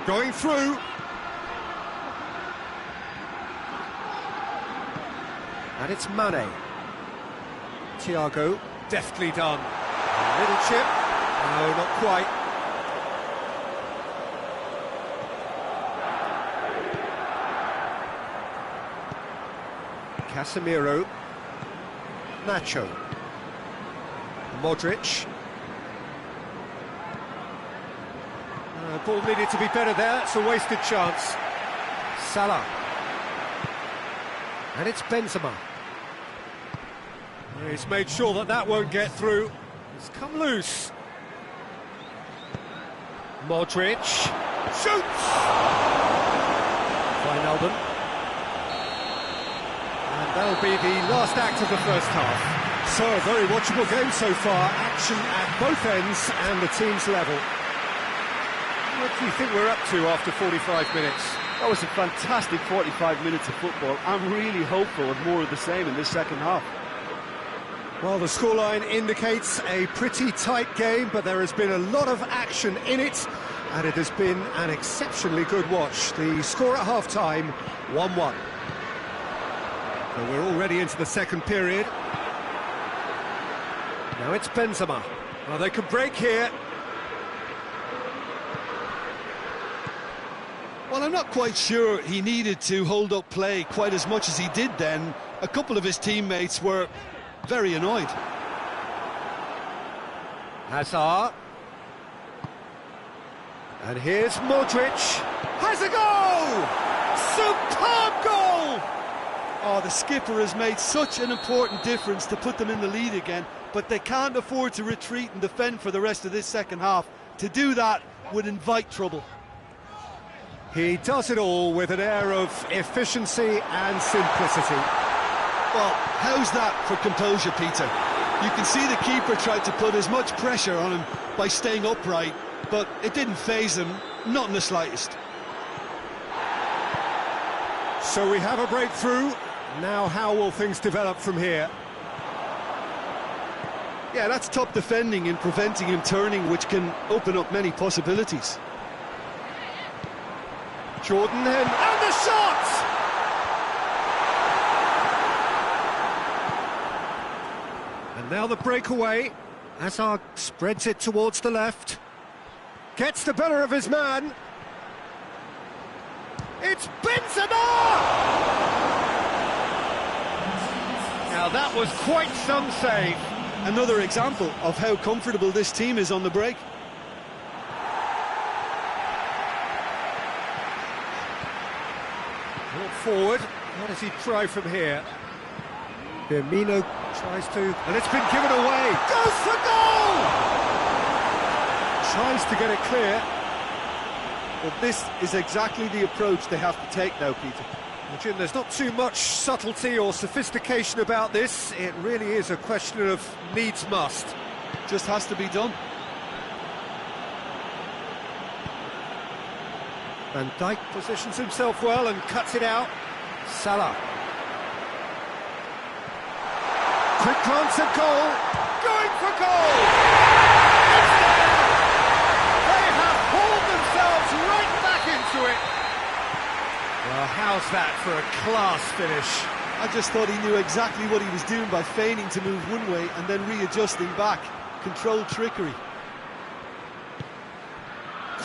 S1: Going through. And it's Mane. Thiago, deftly done. A little chip. No, not quite. Casemiro. Nacho. Modric. Ball needed to be better there. It's a wasted chance. Salah. And it's Benzema. He's made sure that that won't get through. It's come loose. Modric. Shoots! Wijnaldum. And that'll be the last act of the first half. So, a very watchable game so far. Action at both ends and the team's level. What do you think we're up to after 45 minutes?
S3: That was a fantastic 45 minutes of football. I'm really hopeful of more of the same in this second half.
S1: Well, the scoreline indicates a pretty tight game, but there has been a lot of action in it, and it has been an exceptionally good watch. The score at half-time, 1-1. So we're already into the second period. Now it's Benzema. Well, they could break here.
S2: Well, I'm not quite sure he needed to hold up play quite as much as he did then. A couple of his teammates were very annoyed.
S1: Hazard. And here's Modric. Has a goal! Superb goal!
S2: Oh, the skipper has made such an important difference to put them in the lead again, but they can't afford to retreat and defend for the rest of this second half. To do that would invite trouble.
S1: He does it all with an air of efficiency and simplicity.
S2: Well, how's that for composure, Peter? You can see the keeper tried to put as much pressure on him by staying upright, but it didn't faze him, not in the slightest.
S1: So we have a breakthrough. Now how will things develop from here?
S2: Yeah, that's top defending and preventing him turning, which can open up many possibilities.
S1: Jordan and the shot! And now the breakaway. Hazard spreads it towards the left. Gets the better of his man. It's Benzema! Now that was quite some save.
S2: Another example of how comfortable this team is on the break.
S1: Forward, what does he try from here? Firmino tries to, and it's been given away. Goes for goal! Tries to get it clear.
S3: Well, this is exactly the approach they have to take now, Peter.
S1: Well, Jim, there's not too much subtlety or sophistication about this. It really is a question of needs must.
S2: Just has to be done.
S1: Van Dijk positions himself well and cuts it out. Salah. Quick glance at goal. Going for goal! It's there! They have pulled themselves right back into it. Well, how's that for a class finish?
S2: I just thought he knew exactly what he was doing by feigning to move one way and then readjusting back. Controlled trickery.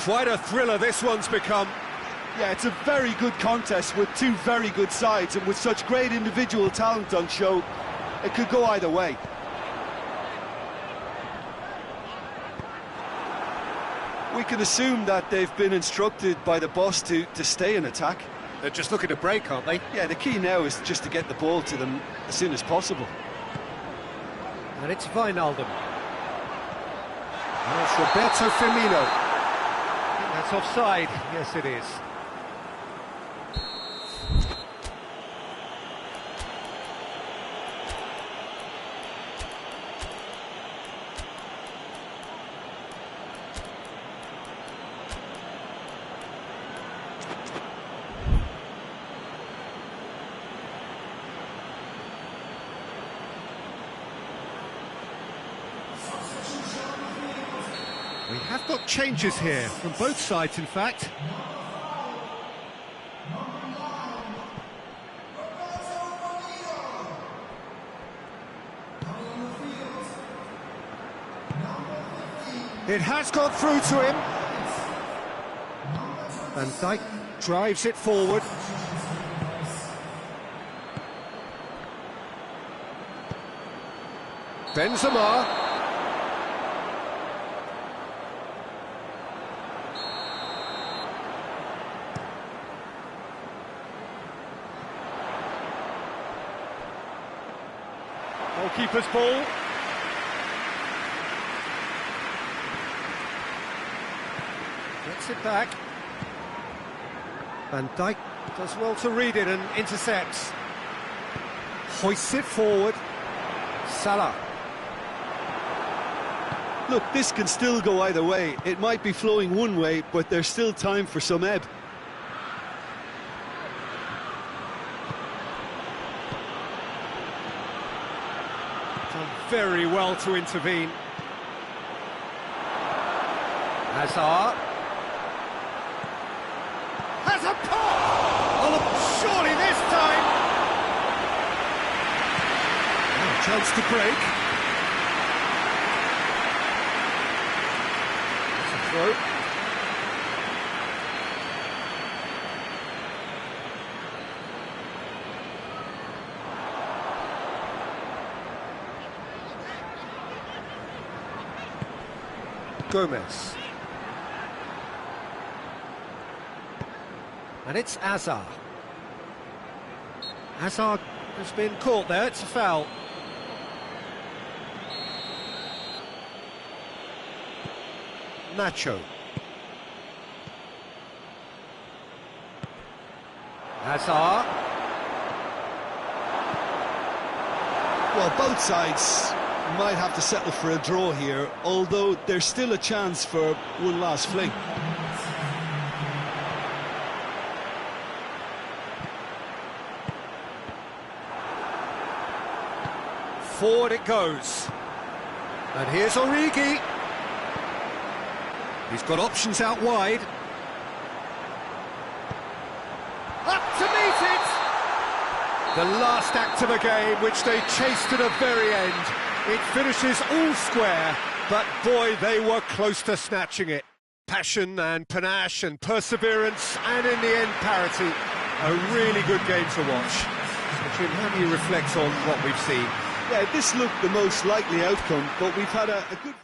S1: Quite a thriller this one's become.
S3: Yeah, it's a very good contest with two very good sides, and with such great individual talent on show, it could go either way. We can assume that they've been instructed by the boss to stay in attack.
S1: They're just looking to break, aren't they?
S3: Yeah, the key now is just to get the ball to them as soon as possible.
S1: And it's Wijnaldum. And it's Roberto Firmino. That's offside. Yes, it is. We have got changes here, from both sides in fact. It has gone through to him. Van Dijk drives it forward. Benzema. Goalkeeper's ball. Gets it back. Van Dijk does well to read it and intercepts. Hoists it forward. Salah.
S2: Look, this can still go either way. It might be flowing one way, but there's still time for some ebb.
S1: Done very well to intervene. Hazard. Has a pop! Oh, surely this time! Oh, chance to break. That's a throw. Gomez. And it's Hazard. Hazard has been caught there, it's a foul. Nacho. Hazard.
S2: Well, both sides might have to settle for a draw here, although there's still a chance for one last fling.
S1: Forward it goes. And here's Origi. He's got options out wide. Up to meet it! The last act of a game, which they chased to the very end. It finishes all square, but boy, they were close to snatching it. Passion and panache and perseverance, and in the end, parity. A really good game to watch. So, Jim, how do you reflect on what we've seen?
S2: Yeah, this looked the most likely outcome, but we've had a good...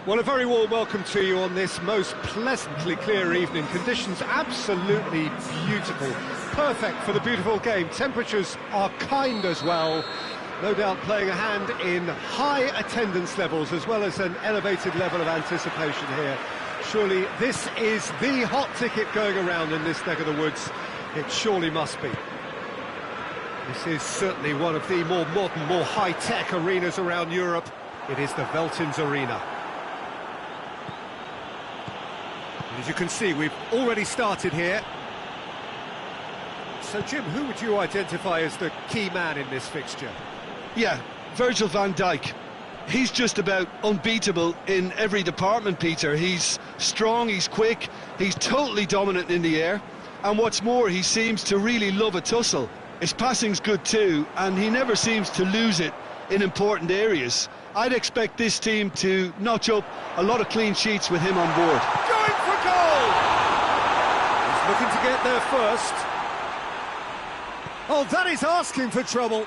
S1: Well, a very warm welcome to you on this most pleasantly clear evening. Conditions absolutely beautiful. Perfect for the beautiful game. Temperatures are kind as well. No doubt playing a hand in high attendance levels as well as an elevated level of anticipation here. Surely this is the hot ticket going around in this neck of the woods. It surely must be. This is certainly one of the more modern, more high-tech arenas around Europe. It is the Veltins Arena. As you can see, we've already started here. So, Jim, who would you identify as the key man in this fixture?
S2: Yeah, Virgil van Dijk. He's just about unbeatable in every department, Peter. He's strong, he's quick, he's totally dominant in the air. And what's more, he seems to really love a tussle. His passing's good too, and he never seems to lose it in important areas. I'd expect this team to notch up a lot of clean sheets with him on board.
S1: Going for goal! He's looking to get there first. Oh, that is asking for trouble.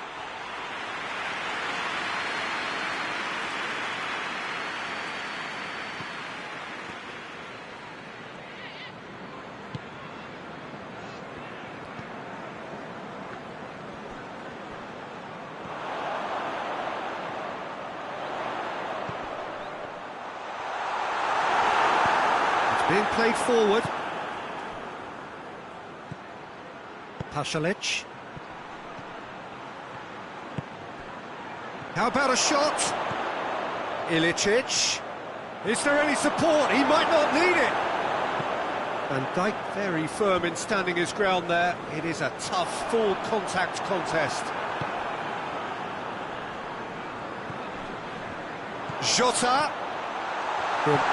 S1: Being played forward. Pasalic. How about a shot? Ilicic. Is there any support? He might not need it. Van Dijk very firm in standing his ground there. It is a tough, full contact contest. Jota.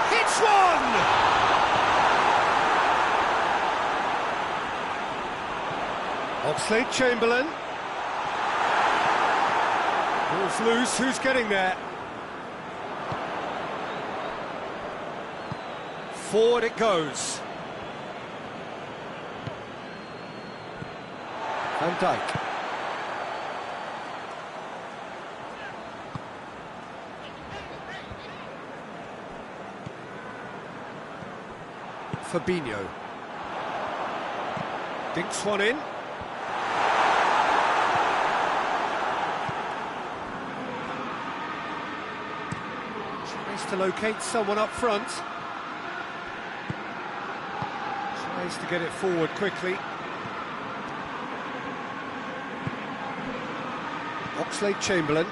S1: Hits one! Oxlade-Chamberlain. Ball's loose, who's getting there? Forward it goes. Van Dijk. Fabinho. Dinks one in. Tries to locate someone up front. Tries to get it forward quickly. Oxlade-Chamberlain.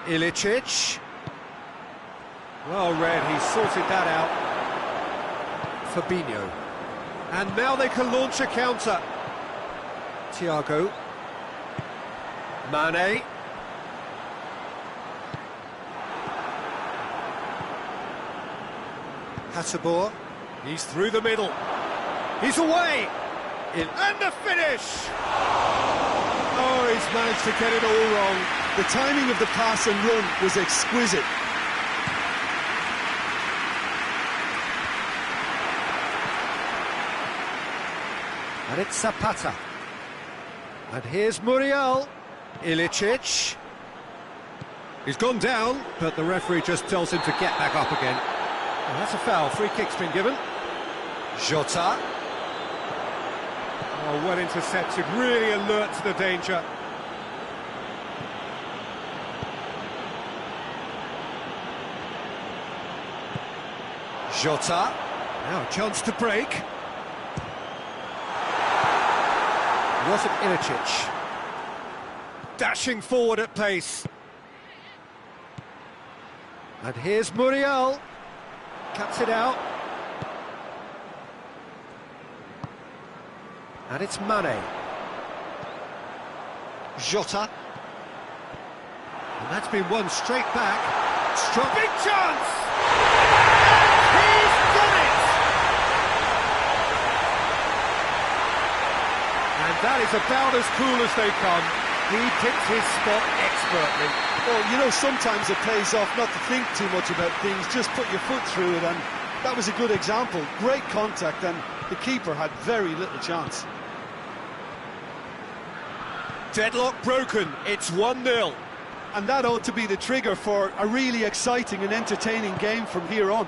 S1: Ilicic. Well read, he sorted that out. Fabinho. And now they can launch a counter. Thiago. Mane. Hateboer. He's through the middle. He's away. And the finish! Oh, he's managed to get it all wrong.
S2: The timing of the pass and run was exquisite.
S1: And it's Zapata. And here's Muriel. Ilicic. He's gone down, but the referee just tells him to get back up again. And that's a foul. Free kick's been given. Jota. Oh, well intercepted. Really alert to the danger. Jota. Now a chance to break. Josip Ilicic. Dashing forward at pace. And here's Muriel. Cuts it out. And it's Mane. Jota. And that's been won straight back. Strong. Big chance! He's done it! And that is about as cool as they come. He picked his spot expertly.
S3: Well, you know, sometimes it pays off not to think too much about things, just put your foot through it, and that was a good example. Great contact, and the keeper had very little chance.
S1: Deadlock broken, it's 1-0.
S3: And that ought to be the trigger for a really exciting and entertaining game from here on.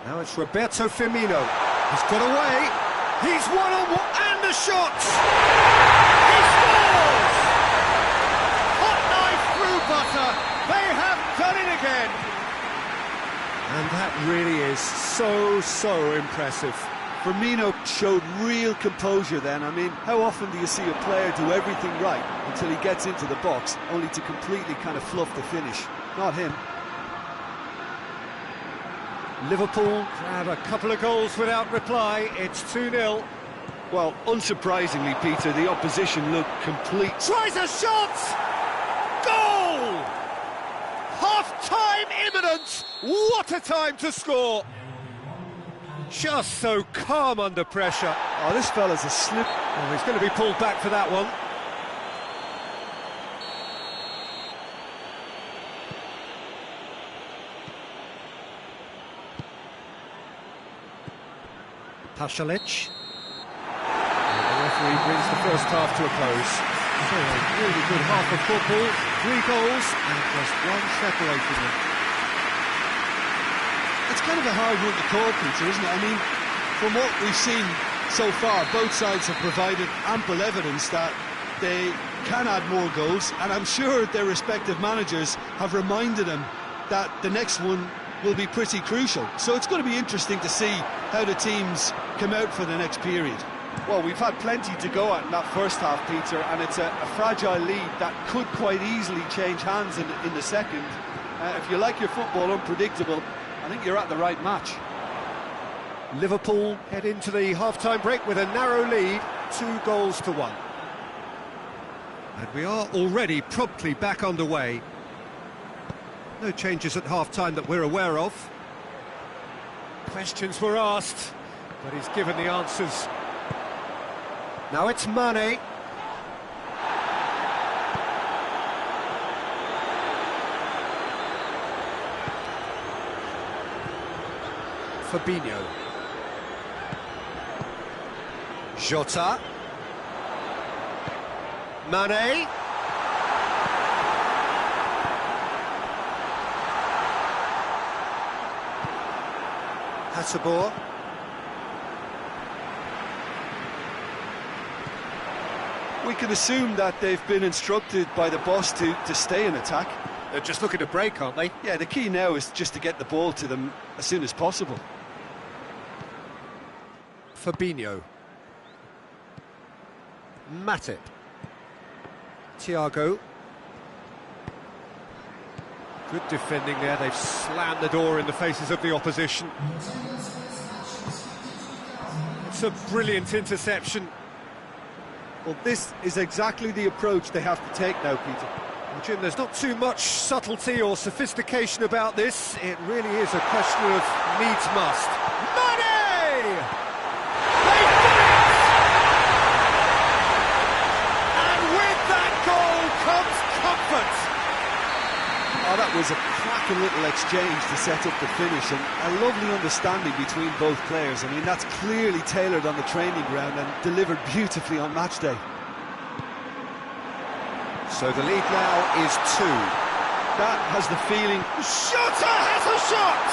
S1: Now it's Roberto Firmino. He's got away. He's one-on-one, and the shot! He scores! Hot knife through butter. They have done it again. And that really is so impressive.
S3: Firmino showed real composure then. I mean, how often do you see a player do everything right until he gets into the box, only to completely kind of fluff the finish? Not him.
S1: Liverpool grab a couple of goals without reply. It's 2-0.
S2: Well, unsurprisingly, Peter, the opposition looked complete.
S1: Tries a shot! Goal! Half-time imminent! What a time to score! Just so calm under pressure.
S3: Oh, this fella's a slip.
S1: Oh, he's going to be pulled back for that one. Pasalic. The referee brings the first half to a close. So a really good half of football, 3 goals and just one separating them.
S2: It's kind of a hard one to call, Peter, isn't it? I mean, from what we've seen so far, both sides have provided ample evidence that they can add more goals, and I'm sure their respective managers have reminded them that the next one will be pretty crucial. So it's going to be interesting to see how the teams come out for the next period.
S3: Well, we've had plenty to go at in that first half, Peter, and it's a fragile lead that could quite easily change hands in the second. If you like your football unpredictable, I think you're at the right match.
S1: Liverpool head into the half-time break with a narrow lead, 2-1. And we are already promptly back underway. No changes at half-time that we're aware of. Questions were asked, but he's given the answers. Now it's Mane. Fabinho. Jota. Mane. Hasabor.
S3: We can assume that they've been instructed by the boss to stay in attack.
S1: They're just looking to break, aren't they?
S3: Yeah, the key now is just to get the ball to them as soon as possible.
S1: Fabinho. Matip. Thiago. Good defending there. They've slammed the door in the faces of the opposition. It's a brilliant interception.
S3: Well, this is exactly the approach they have to take now, Peter.
S1: Well, Jim, there's not too much subtlety or sophistication about this. It really is a question of needs must. Mane! They've done it! And with that goal comes comfort.
S3: Oh, that was a cracking little exchange to set up the finish, and a lovely understanding between both players. I mean, that's clearly tailored on the training ground and delivered beautifully on match day.
S1: So the lead now is 2.
S3: That has the feeling.
S1: Shota has a shot!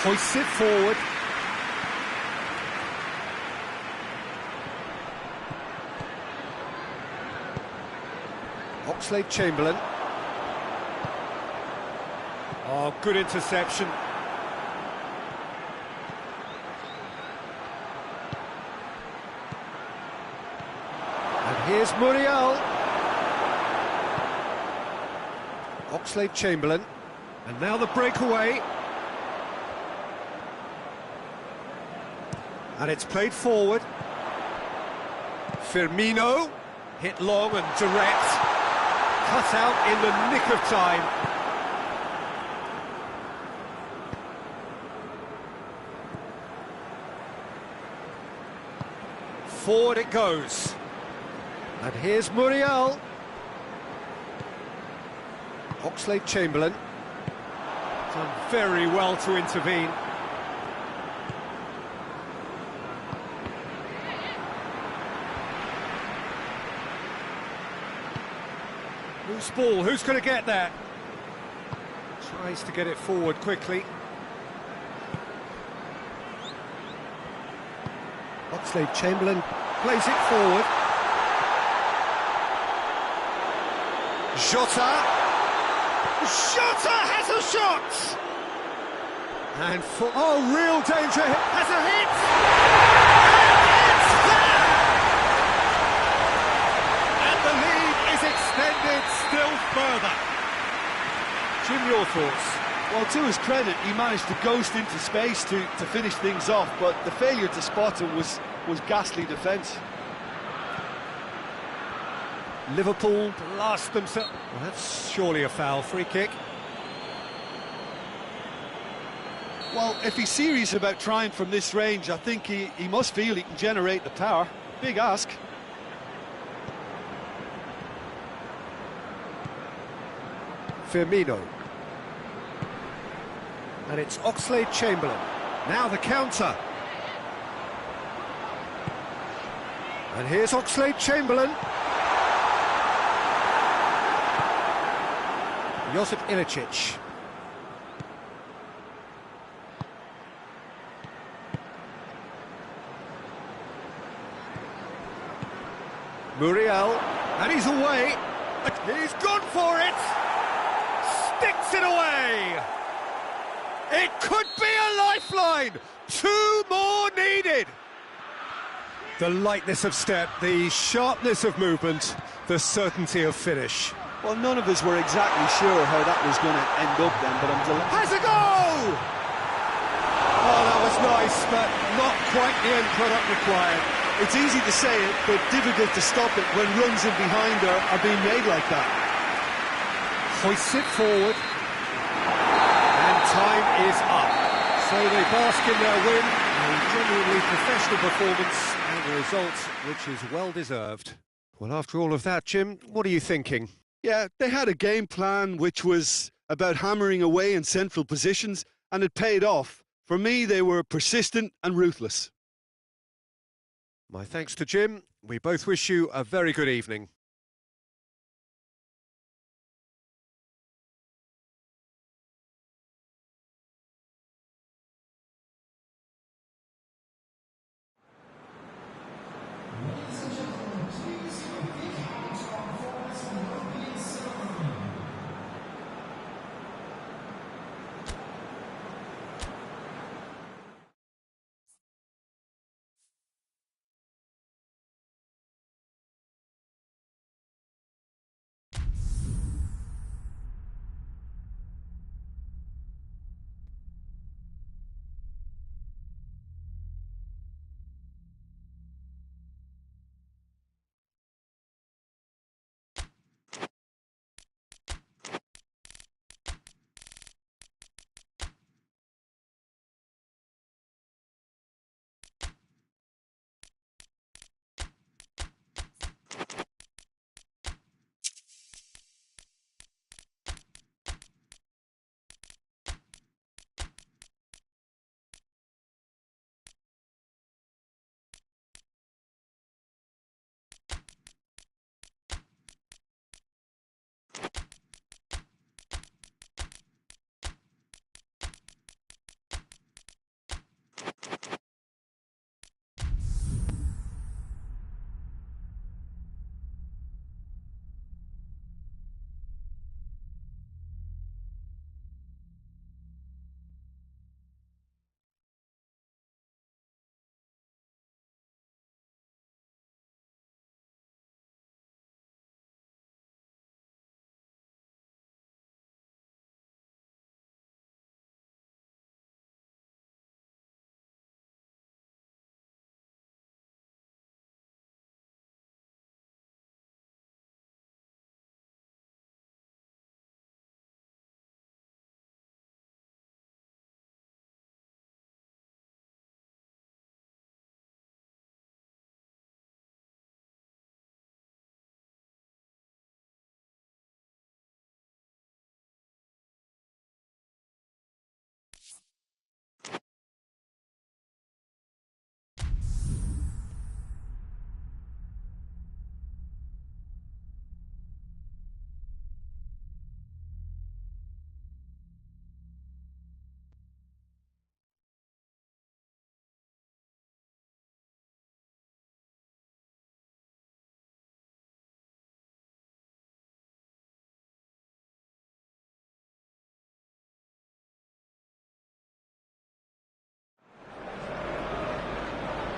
S1: Hoists it forward. Oxlade-Chamberlain. Oh, good interception. And here's Muriel. Oxlade-Chamberlain. And now the breakaway. And it's played forward. Firmino. Hit long and direct. Cut out in the nick of time. Forward it goes. And here's Muriel. Oxlade-Chamberlain. Done very well to intervene. Loose ball, who's going to get there? Tries to get it forward quickly. Oxlade-Chamberlain plays it forward. Jota has a shot! And for, oh, real danger, has a hit! And it's there! And the lead is extended still further. Jim, your thoughts?
S3: Well, to his credit, he managed to ghost into space to finish things off, but the failure to spot him was ghastly defence.
S1: Liverpool blast themselves. Well, that's surely a foul. Free kick.
S3: Well, if he's serious about trying from this range, I think he must feel he can generate the power. Big ask.
S1: Firmino. And it's Oxlade-Chamberlain. Now the counter. And here's Oxlade-Chamberlain. Josip Ilicic. Muriel, and he's away. He's gone for it. Sticks it away. It could be a lifeline. 2 more needed. The lightness of step, the sharpness of movement, the certainty of finish.
S3: Well, none of us were exactly sure how that was going to end up then, but I'm delighted.
S1: Has a goal! Oh, that was nice, but not quite the end product required.
S3: It's easy to say it, but difficult to stop it when runs in behind are being made like that.
S1: Hoists it forward. And time is up. So they bask in their win. A genuinely professional performance and a result which is well deserved. Well, after all of that, Jim, what are you thinking?
S2: Yeah, they had a game plan which was about hammering away in central positions, and it paid off. For me, they were persistent and ruthless.
S1: My thanks to Jim. We both wish you a very good evening.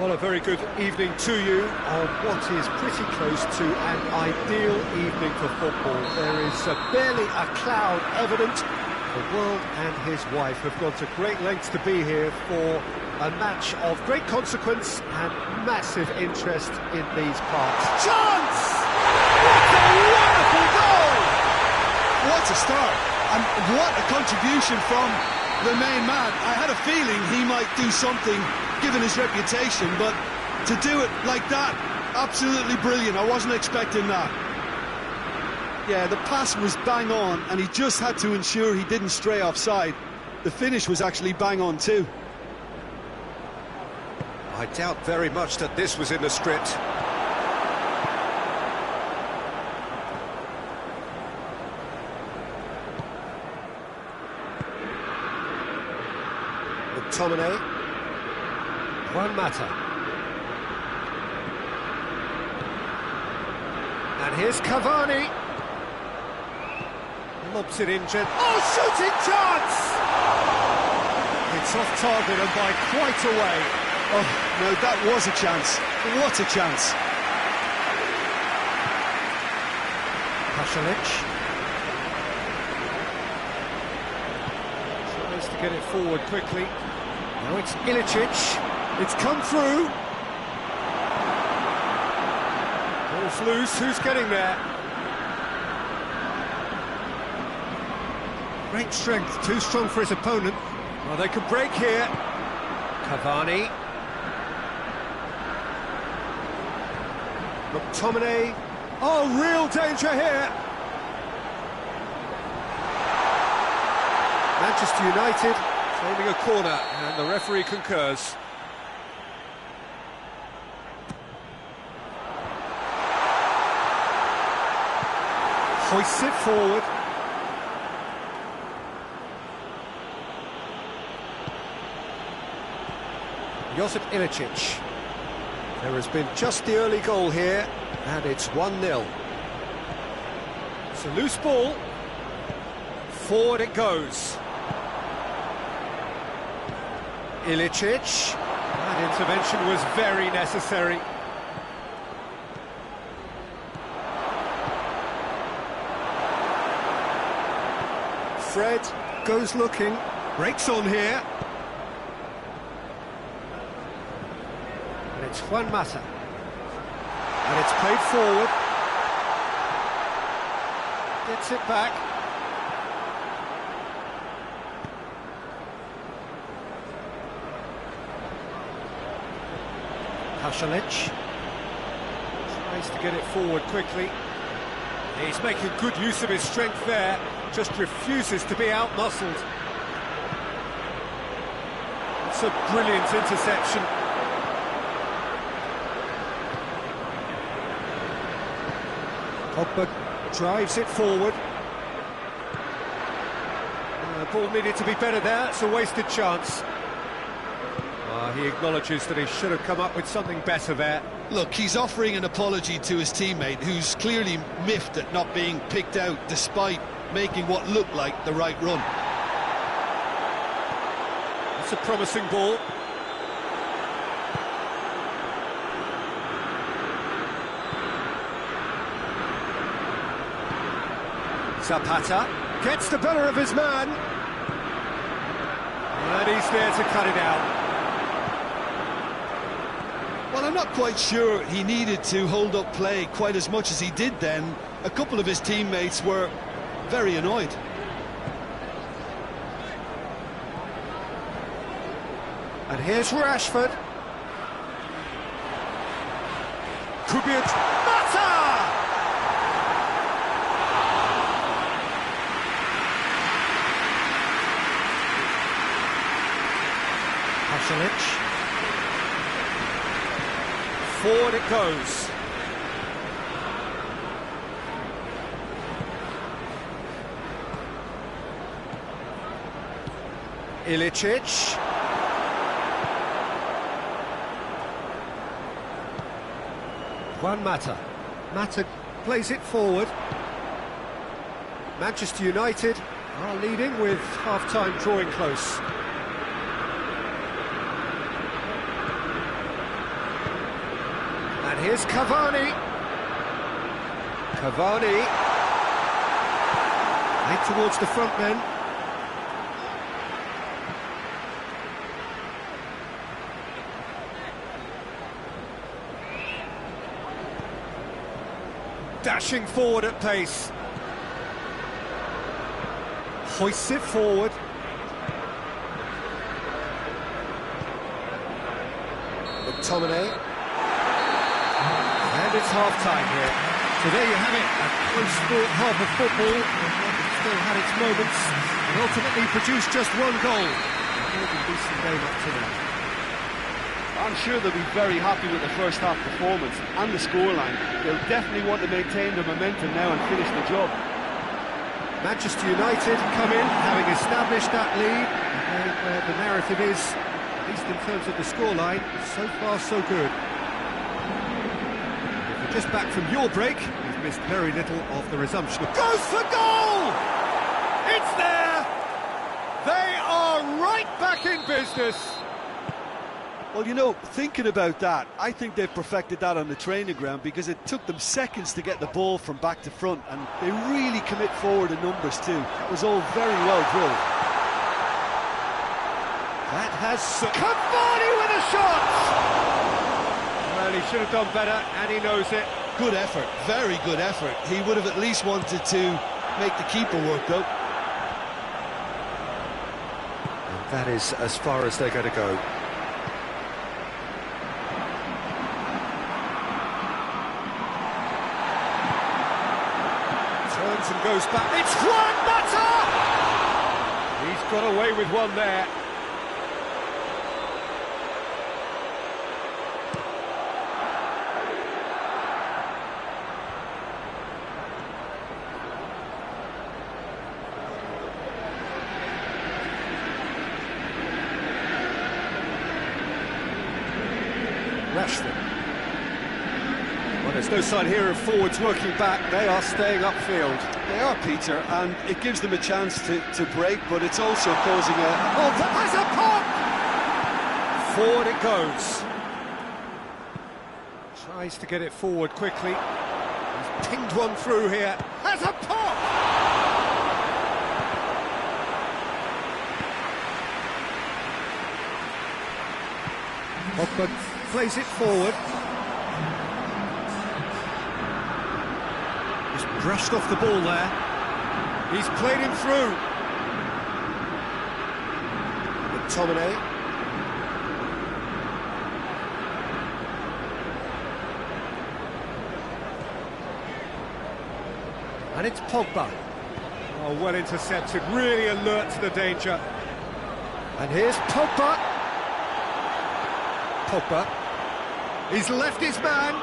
S1: Well, a very good evening to you on what is pretty close to an ideal evening for football. There is barely a cloud evident. The world and his wife have gone to great lengths to be here for a match of great consequence and massive interest in these parts. Chance! What a wonderful goal!
S2: What a start, and what a contribution from the main man. I had a feeling he might do something given his reputation, but to do it like that, absolutely brilliant. I wasn't expecting that.
S3: Yeah, the pass was bang on, and he just had to ensure he didn't stray offside. The finish was actually bang on too.
S1: I doubt very much that this was in the script. McTominay. Juan Mata. And here's Cavani. Lobs it in. Oh, shooting chance! It's off target and by quite a way.
S3: Oh, no, that was a chance. What a chance.
S1: Pasalic. Tries to get it forward quickly. Now it's Ilicic. It's come through. Ball's loose. Who's getting there? Great strength. Too strong for his opponent. Well, they can break here. Cavani. McTominay. Oh, real danger here. Manchester United claiming a corner, and the referee concurs. Hoists it forward. Josip Ilicic. There has been just the early goal here, and it's 1-0. It's a loose ball. Forward it goes. Ilicic. That intervention was very necessary. Fred goes looking. Breaks on here. And it's Juan Mata. And it's played forward. Gets it back. Pasalic tries to get it forward quickly. He's making good use of his strength there, just refuses to be out-muscled. It's a brilliant interception. Pogba drives it forward. The ball needed to be better there, it's a wasted chance. He acknowledges that he should have come up with something better there.
S2: Look, he's offering an apology to his teammate, who's clearly miffed at not being picked out despite making what looked like the right run.
S1: It's a promising ball. Zapata gets the better of his man. And he's there to cut it out.
S2: Well, I'm not quite sure he needed to hold up play quite as much as he did then. A couple of his teammates were very annoyed.
S1: And here's Rashford. Could be a... Mata! Pasalic. Forward it goes. Ilicic. Juan Mata. Mata plays it forward. Manchester United are leading with half-time drawing close. here's Cavani. Cavani. Right towards the front men. Dashing forward at pace. Hoists it forward. McTominay. And it's half-time here. So there you have it, a close sport half of football. It still had its moments, and ultimately produced just one goal. A really decent game up to now.
S2: I'm sure they'll be very happy with the first half performance and the scoreline. They'll definitely want to maintain the momentum now and finish the job.
S1: Manchester United come in, having established that lead, where the narrative is, at least in terms of the scoreline, so far so good. If you're just back from your break, you've missed very little of the resumption. Goes for goal! It's there! They are right back in business!
S3: Well, you know, thinking about that, I think they've perfected that on the training ground because it took them seconds to get the ball from back to front, and they really commit forward in numbers too. That was all very well drilled.
S1: That has... Cavani with a shot! Well, he should have done better, and he knows it.
S2: Good effort, very good effort. He would have at least wanted to make the keeper work though.
S1: And that is as far as they're going to go. And goes back. It's Juan Mata! He's got away with one there. Rashford. Well, there's no sign here of forwards working back. They are staying upfield.
S3: They are, Peter, and it gives them a chance to break, but it's also causing a...
S1: Oh, that has a pop! Forward it goes. Tries to get it forward quickly. He's pinged one through here. Has a pop! Pogba plays it forward. Brushed off the ball there. He's played him through. McTominay. And it's Pogba. Oh, well intercepted, really alert to the danger. And here's Pogba. Pogba. He's left his man.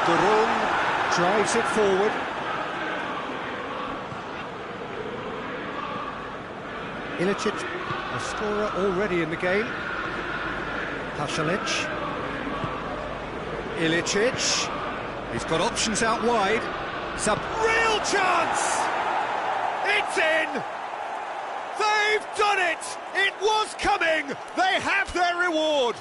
S1: Duron drives it forward. Ilicic, a scorer already in the game. Pasalic. Ilicic. He's got options out wide. It's a real chance! It's in! They've done it! It was coming! They have their reward!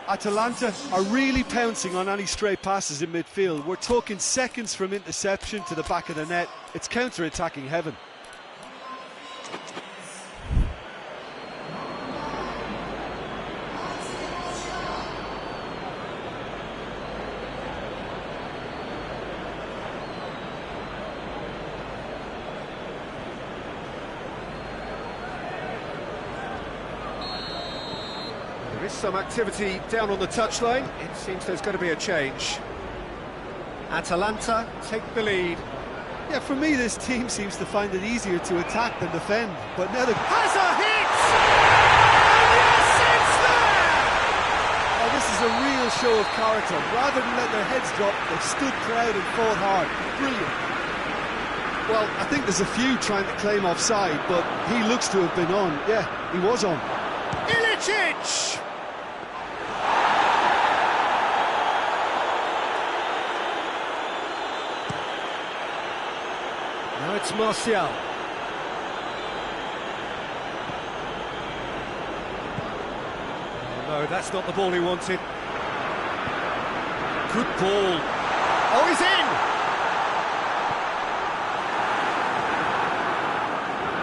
S3: Atalanta are really pouncing on any stray passes in midfield. We're talking seconds from interception to the back of the net. It's counter-attacking heaven.
S1: There is some activity down on the touchline. It seems there's going to be a change. Atalanta take the lead.
S3: Yeah, for me, this team seems to find it easier to attack than defend. But now
S1: has a hit! And yes, it's there!
S3: Oh, this is a real show of character. Rather than let their heads drop, they've stood proud and fought hard. Brilliant. Well, I think there's a few trying to claim offside, but he looks to have been on. Yeah, he was on.
S1: Ilicic! Now it's Martial. No, that's not the ball he wanted. Good ball. Oh, he's in!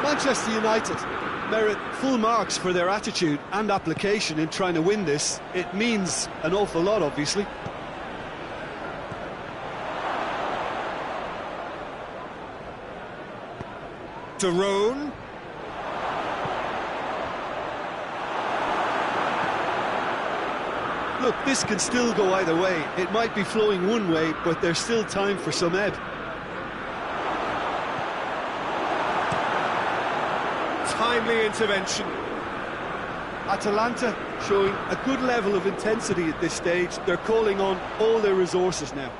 S2: Manchester United merit full marks for their attitude and application in trying to win this. It means an awful lot, obviously.
S1: Daron.
S2: Look, this can still go either way. It might be flowing one way, but there's still time for some ebb.
S1: Timely intervention.
S2: Atalanta showing a good level of intensity at this stage. They're calling on all their resources now.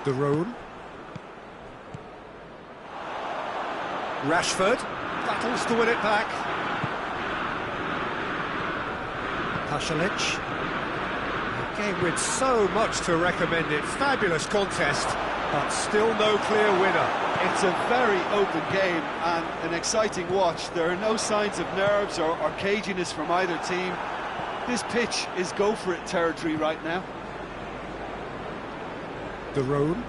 S1: Daron. Rashford battles to win it back. Pasalic. A game with so much to recommend it. Fabulous contest, but still no clear winner.
S3: It's a very open game and an exciting watch. There are no signs of nerves or caginess from either team. This pitch is go-for-it territory right now.
S1: Daron.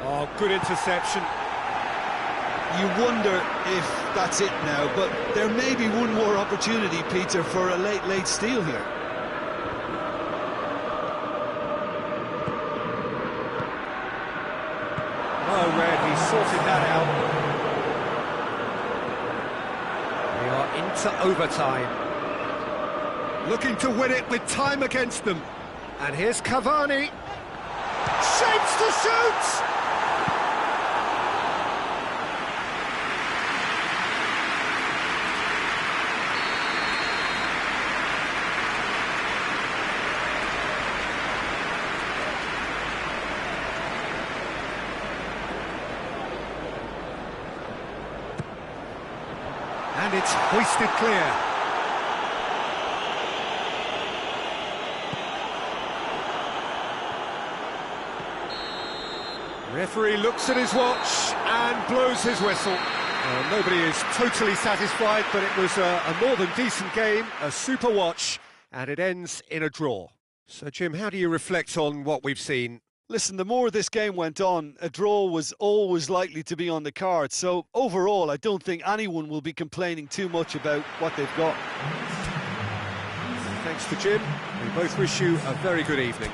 S1: Oh, good interception.
S2: You wonder if that's it now, but there may be one more opportunity, Peter, for a late steal here.
S1: Well read, he sorted that out. We are into overtime. Looking to win it with time against them. And here's Cavani. Shapes to shoot! And it's hoisted clear. Referee looks at his watch and blows his whistle. Well, nobody is totally satisfied, but it was a more than decent game, a super watch, and it ends in a draw. So, Jim, how do you reflect on what we've seen?
S3: Listen, the more this game went on, a draw was always likely to be on the card. So overall, I don't think anyone will be complaining too much about what they've got.
S1: Thanks to Jim. We both wish you a very good evening.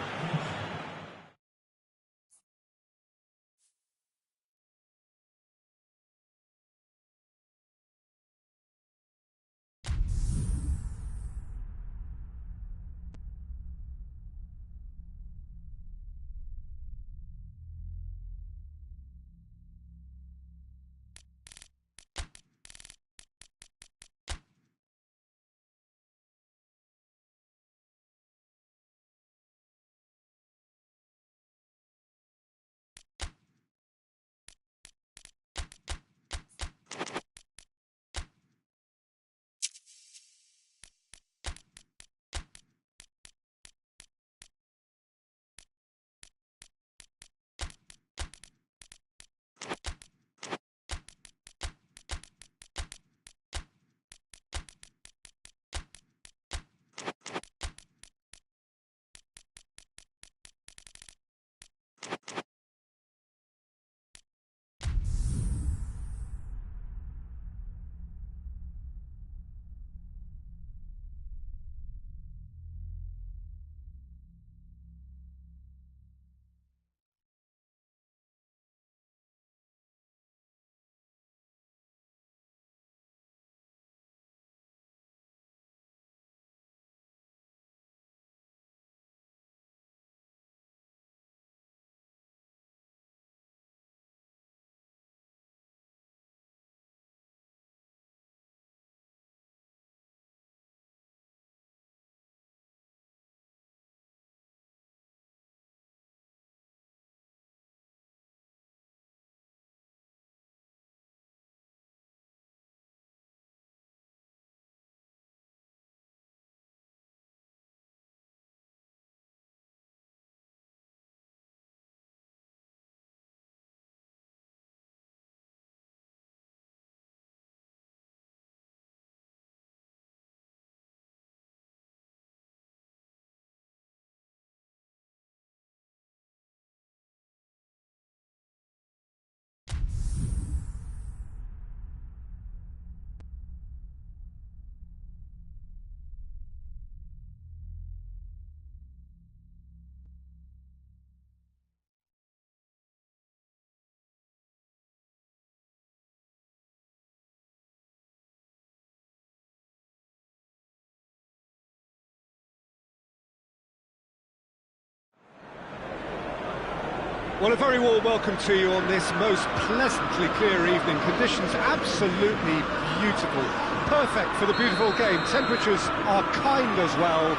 S1: Well, a very warm welcome to you on this most pleasantly clear evening. Conditions absolutely beautiful. Perfect for the beautiful game. Temperatures are kind as well.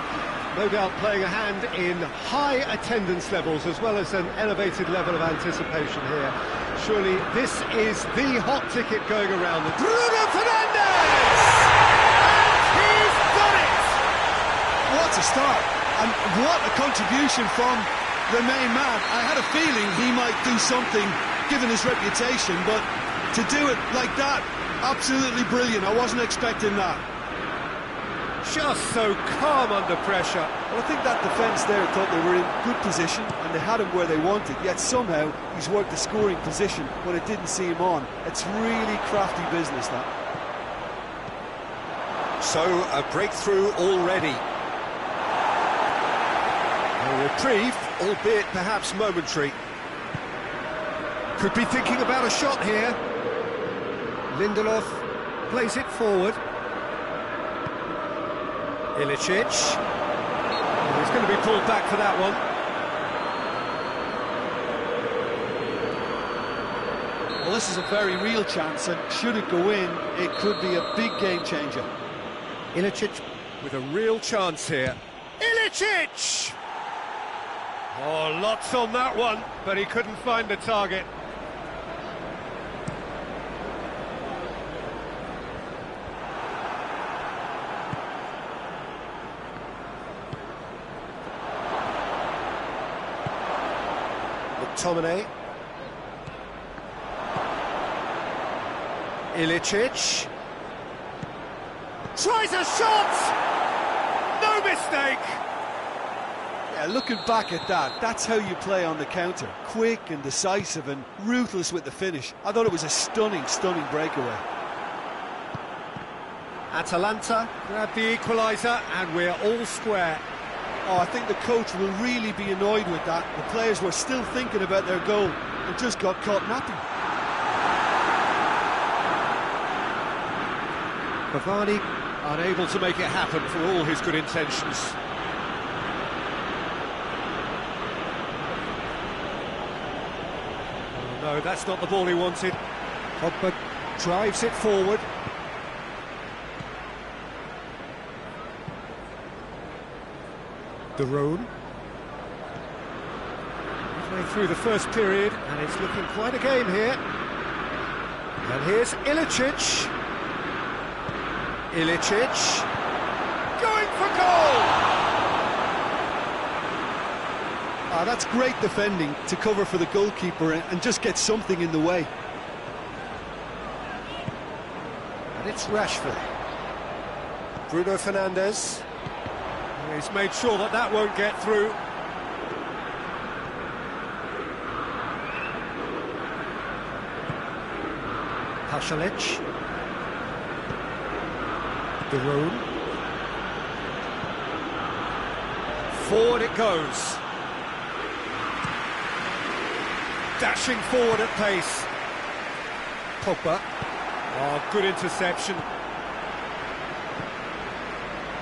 S1: No doubt playing a hand in high attendance levels as well as an elevated level of anticipation here. Surely this is the hot ticket going around. Bruno Fernandes! And he's done it!
S2: What a start, and what a contribution from the main man. I had a feeling he might do something given his reputation, but to do it like that, absolutely brilliant. I wasn't expecting that.
S1: Just so calm under pressure.
S3: Well, I think that defence there thought they were in good position and they had him where they wanted, yet somehow he's worked the scoring position when it didn't see him on. It's really crafty business, that.
S1: So, a breakthrough already. A reprieve, albeit perhaps momentary. Could be thinking about a shot here. Lindelof plays it forward. Ilicic. He's going to be pulled back for that one.
S3: Well, this is a very real chance, and should it go in, it could be a big game changer.
S1: Ilicic with a real chance here. Ilicic! Oh, lots on that one, but he couldn't find the target. McTominay. Ilicic. Tries a shot! No mistake!
S3: Yeah, looking back at that, that's how you play on the counter. Quick and decisive and ruthless with the finish. I thought it was a stunning, stunning breakaway.
S1: Atalanta grab the equaliser and we're all square.
S3: Oh, I think the coach will really be annoyed with that. The players were still thinking about their goal and just got caught napping.
S1: Cavani unable to make it happen for all his good intentions. Oh, no, that's not the ball he wanted. Pogba drives it forward. De Roon. Midway through the first period, and it's looking quite a game here. And here's Ilicic. Ilicic. Going for goal!
S3: Ah, that's great defending to cover for the goalkeeper and just get something in the way.
S1: And it's Rashford. Bruno Fernandes. He's made sure that that won't get through. Pasalic. De Roon. Forward it goes. Dashing forward at pace. Pogba. Oh, good interception.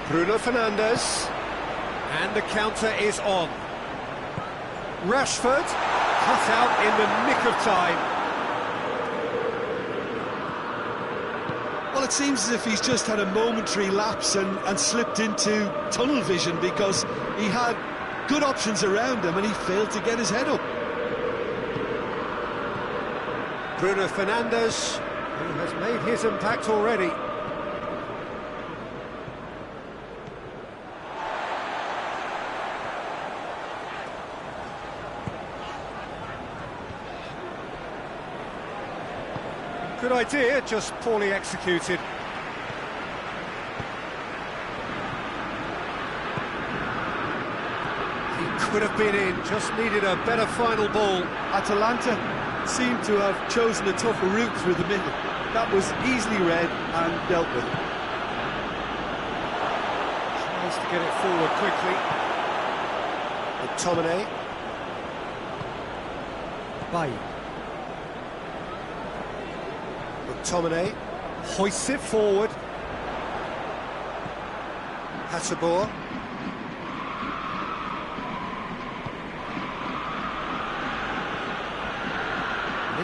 S1: Bruno Fernandes. And the counter is on. Rashford cut out in the nick of time.
S3: Well, it seems as if he's just had a momentary lapse and slipped into tunnel vision because he had good options around him and he failed to get his head up.
S1: Bruno Fernandes, who has made his impact already. Good idea, just poorly executed. He could have been in, just needed a better final ball.
S3: Atalanta seemed to have chosen a tougher route through the middle. That was easily read and dealt with.
S1: Tries to get it forward quickly. McTominay. Bailly. McTominay hoists it forward. Hasselbohr.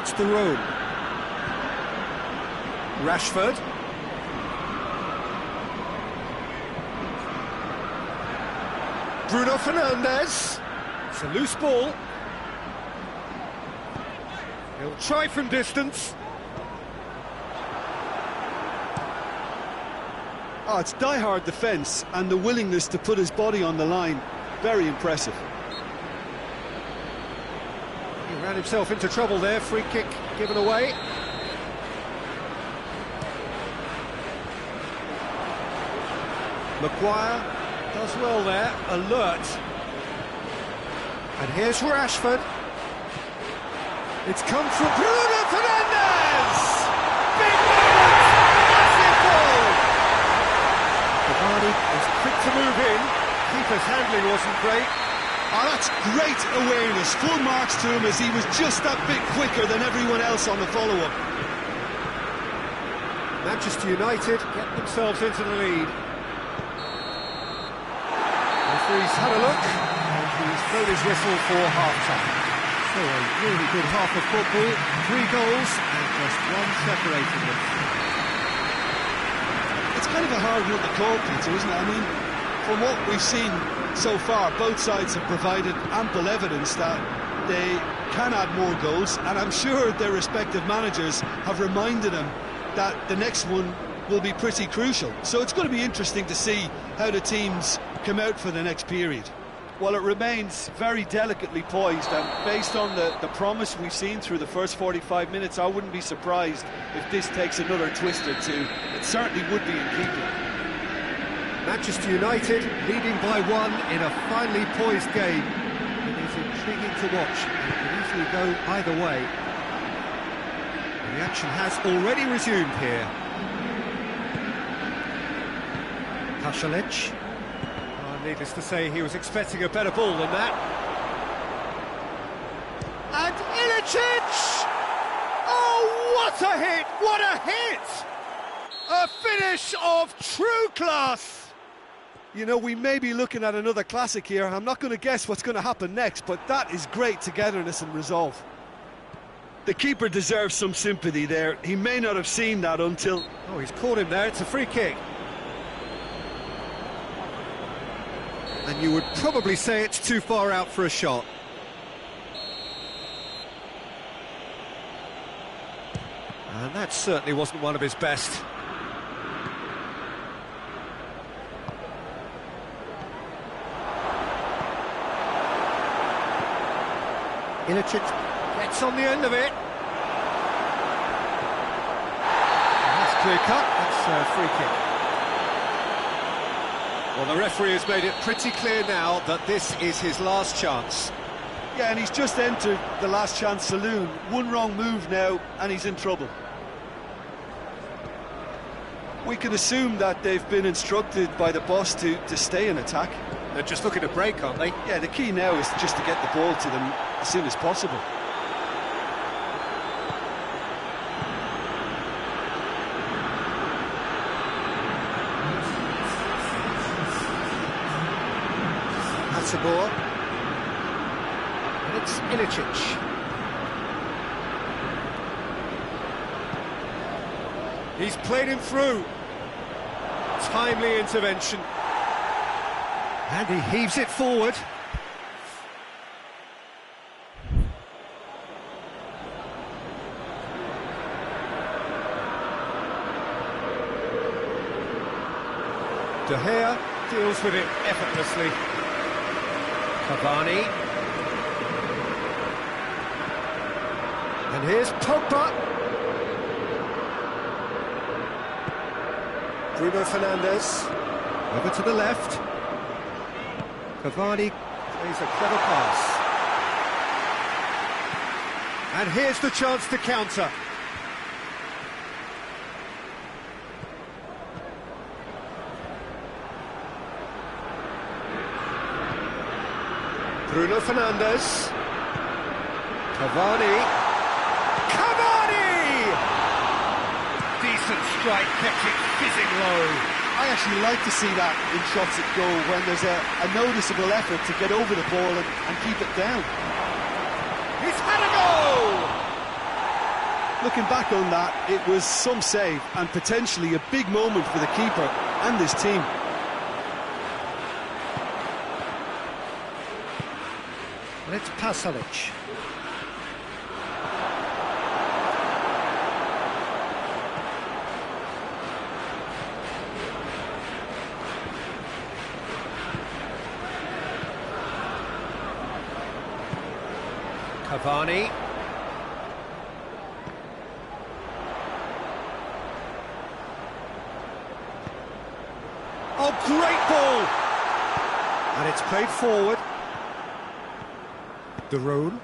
S1: needs the room. Rashford. Bruno Fernandes. It's a loose ball. He'll try from distance.
S3: Oh, it's die-hard defence and the willingness to put his body on the line. Very impressive.
S1: He ran himself into trouble there. Free kick given away. Maguire does well there, alert. And here's Rashford. It's come from Bruno Fernandes! Big moment! Massive goal! Cavani is quick to move in. Keeper's handling wasn't great.
S2: Oh, that's great awareness. Full marks to him as he was just that bit quicker than everyone else on the follow-up.
S1: Manchester United get themselves into the lead. Referee's had a look, and he's blown his whistle for half-time. So a really good half of football, 3 goals, and just one separating them.
S2: It's kind of a hard one to call, Peter, isn't it? I mean, from what we've seen so far, both sides have provided ample evidence that they can add more goals, and I'm sure their respective managers have reminded them that the next one will be pretty crucial. So it's going to be interesting to see how the teams come out for the next period.
S3: Well, it remains very delicately poised, and based on the promise we've seen through the first 45 minutes, I wouldn't be surprised if this takes another twist or two. It certainly would be in keeping.
S1: Manchester United leading by 1 in a finely poised game. It is intriguing to watch. It could easily go either way. And the action has already resumed here. Kasalic. Needless to say, he was expecting a better ball than that. And Ilicic! Oh, what a hit! What a hit! A finish of true class!
S3: You know, we may be looking at another classic here. I'm not going to guess what's going to happen next, but that is great togetherness and resolve.
S2: The keeper deserves some sympathy there. He may not have seen that until...
S1: Oh, he's caught him there. It's a free kick. And you would probably say it's too far out for a shot. And that certainly wasn't one of his best. Ilicic gets on the end of it. And that's clear cut. That's a free kick. Well, the referee has made it pretty clear now that this is his last chance.
S3: Yeah, and he's just entered the last chance saloon. One wrong move now, and he's in trouble. We can assume that they've been instructed by the boss to stay in attack.
S1: They're just looking to break, aren't they?
S3: Yeah, the key now is just to get the ball to them as soon as possible.
S1: Ball. And it's Ilicic. He's played him through. Timely intervention. And he heaves it forward. De Gea deals with it effortlessly. Cavani. And here's Pogba. Bruno Fernandes. Over to the left. Cavani plays a clever pass. And here's the chance to counter. Bruno Fernandes. Cavani. Decent strike, kept it fizzing low.
S3: I actually like to see that in shots at goal when there's a noticeable effort to get over the ball and keep it down.
S1: He's had a goal!
S2: Looking back on that, it was some save and potentially a big moment for the keeper and his team.
S1: And it's Pasalic. Cavani. Oh, great ball! And it's played forward. De Roon.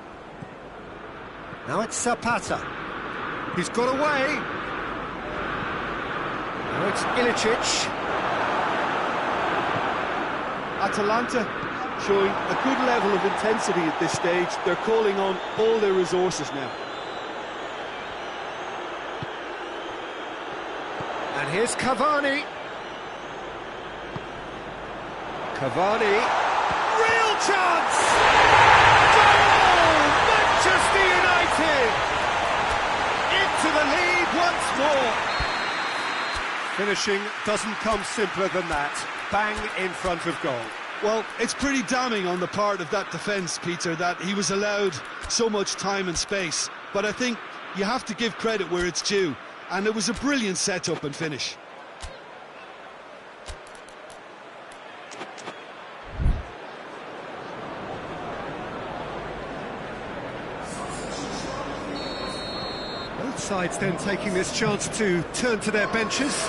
S1: Now it's Zapata. He's got away. Now it's Ilicic.
S3: Atalanta showing a good level of intensity at this stage. They're calling on all their resources now.
S1: And here's Cavani. Cavani. Real chance! Goal! Manchester United! Into the lead once more. Finishing doesn't come simpler than that. Bang in front of goal.
S2: Well, it's pretty damning on the part of that defence, Peter, that he was allowed so much time and space. But I think you have to give credit where it's due, and it was a brilliant set-up and finish.
S1: Both sides then taking this chance to turn to their benches.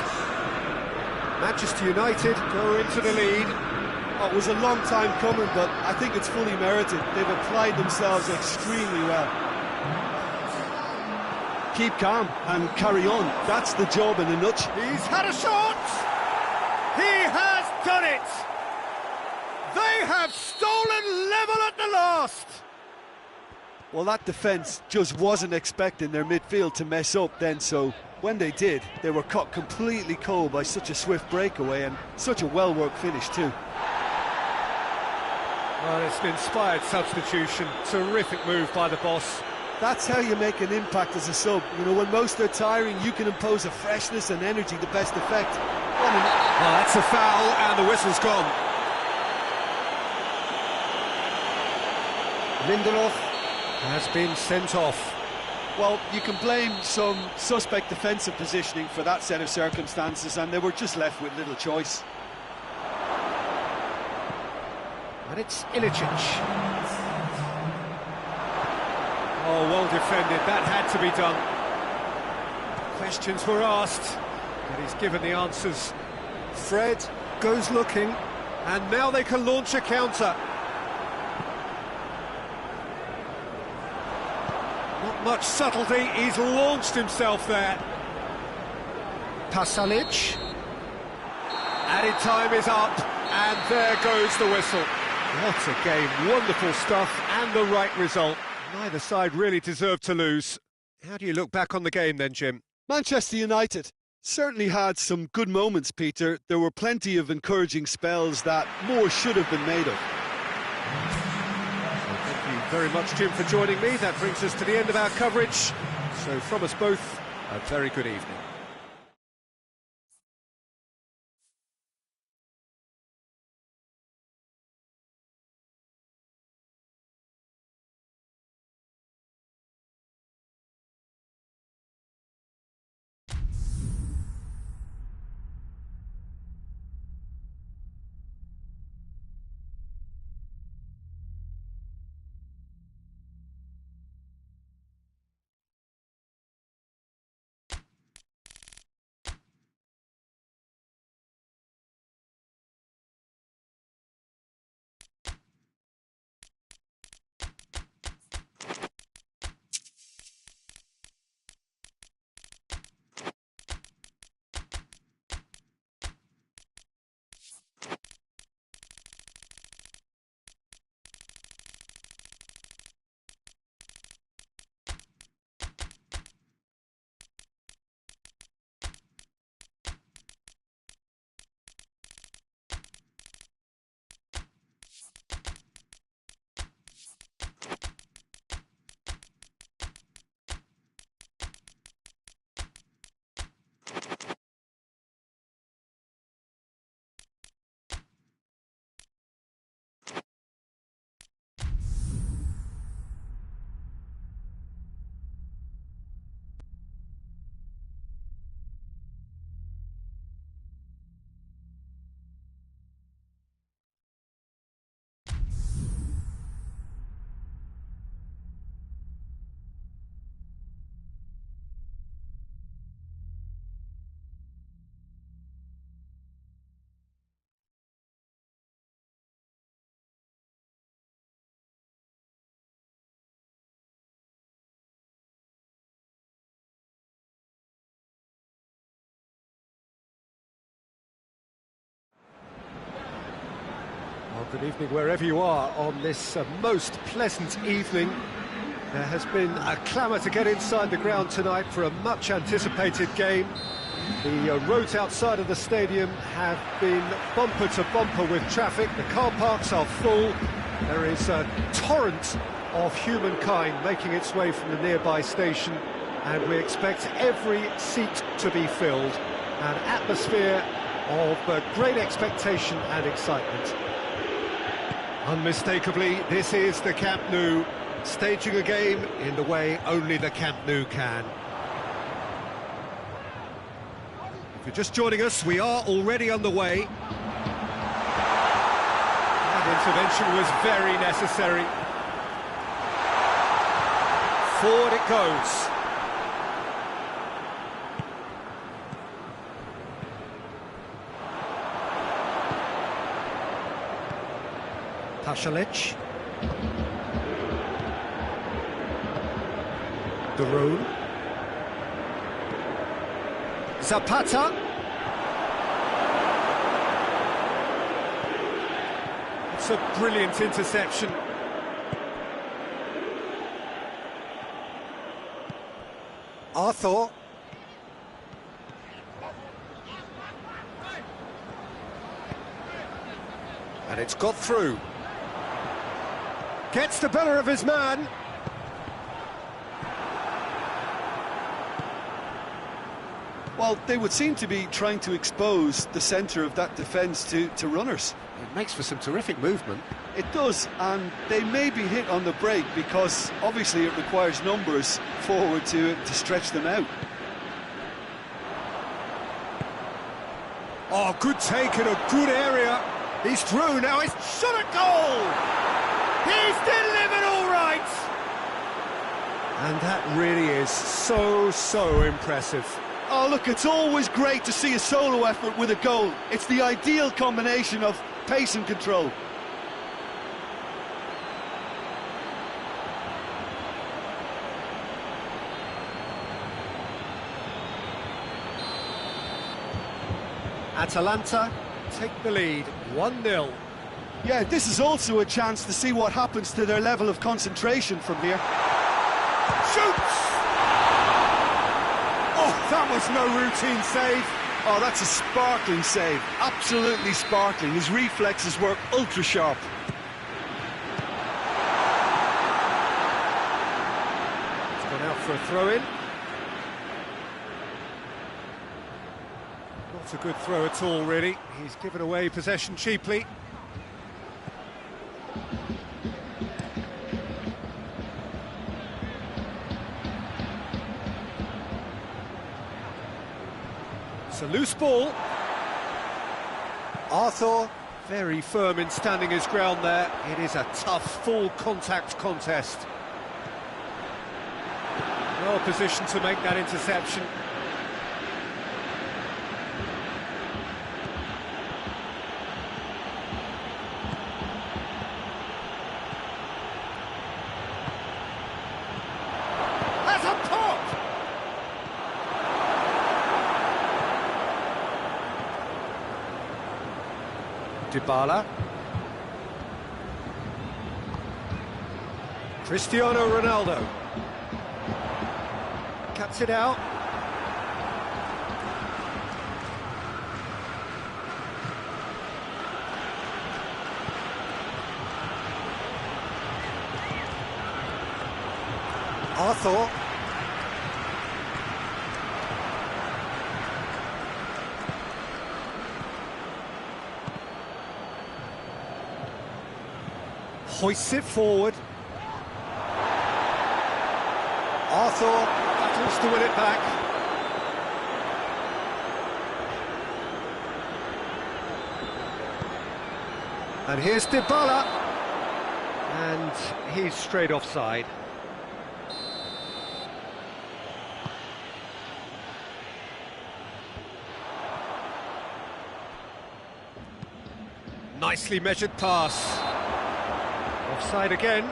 S1: Manchester United go into the lead.
S3: Oh, it was a long time coming, but I think it's fully merited. They've applied themselves extremely well.
S2: Keep calm and carry on. That's the job in a nutshell.
S1: He's had a shot! He has done it! They have stolen level at the last!
S3: Well, that defence just wasn't expecting their midfield to mess up then, so when they did, they were caught completely cold by such a swift breakaway and such a well-worked finish too.
S1: Well, it's an inspired substitution. Terrific move by the boss.
S3: That's how you make an impact as a sub. You know, when most are tiring, you can impose a freshness and energy to best effect.
S1: Well, that's a foul, and the whistle's gone. Lindelof has been sent off.
S3: Well, you can blame some suspect defensive positioning for that set of circumstances, and they were just left with little choice.
S1: And it's Ilicic. Oh, well defended. That had to be done. Questions were asked, but he's given the answers. Fred goes looking, and now they can launch a counter. Not much subtlety, he's launched himself there. Pasalic. Added time is up, and there goes the whistle. What a game, wonderful stuff, and the right result. Neither side really deserved to lose. How do you look back on the game then, Jim?
S2: Manchester United certainly had some good moments, Peter. There were plenty of encouraging spells that more should have been made of.
S1: Thank you very much, Jim, for joining me. That brings us to the end of our coverage. So from us both, a very good evening. Good evening wherever you are on this most pleasant evening. There has been a clamour to get inside the ground tonight for a much-anticipated game. The roads outside of the stadium have been bumper to bumper with traffic. The car parks are full. There is a torrent of humankind making its way from the nearby station, and we expect every seat to be filled. An atmosphere of great expectation and excitement. Unmistakably, this is the Camp Nou, staging a game in the way only the Camp Nou can. If you're just joining us, we are already underway. That intervention was very necessary. Forward it goes. Pasalic. Darun. Zapata. It's a brilliant interception. Arthur. And it's got through. Gets the better of his man.
S3: Well, they would seem to be trying to expose the centre of that defence to runners.
S1: It makes for some terrific movement.
S3: It does, and they may be hit on the break because obviously it requires numbers forward to stretch them out.
S1: Oh, good take in a good area. He's through now, he's shot at goal! He's delivered all right! And that really is so impressive.
S3: Oh, look, it's always great to see a solo effort with a goal. It's the ideal combination of pace and control.
S1: Atalanta take the lead, 1-0.
S3: Yeah, this is also a chance to see what happens to their level of concentration from here.
S1: Shoots! Oh, that was no routine save.
S3: Oh, that's a sparkling save. Absolutely sparkling. His reflexes work ultra sharp.
S1: It's gone out for a throw-in. Not a good throw at all, really. He's given away possession cheaply. It's a loose ball. Arthur, very firm in standing his ground there. It is a tough, full contact contest. Well positioned to make that interception. Dybala. Cristiano Ronaldo. Cuts it out. Arthur. Hoists it forward. Arthur battles to win it back. And here's Dybala. And he's straight offside. Nicely measured pass. Offside again.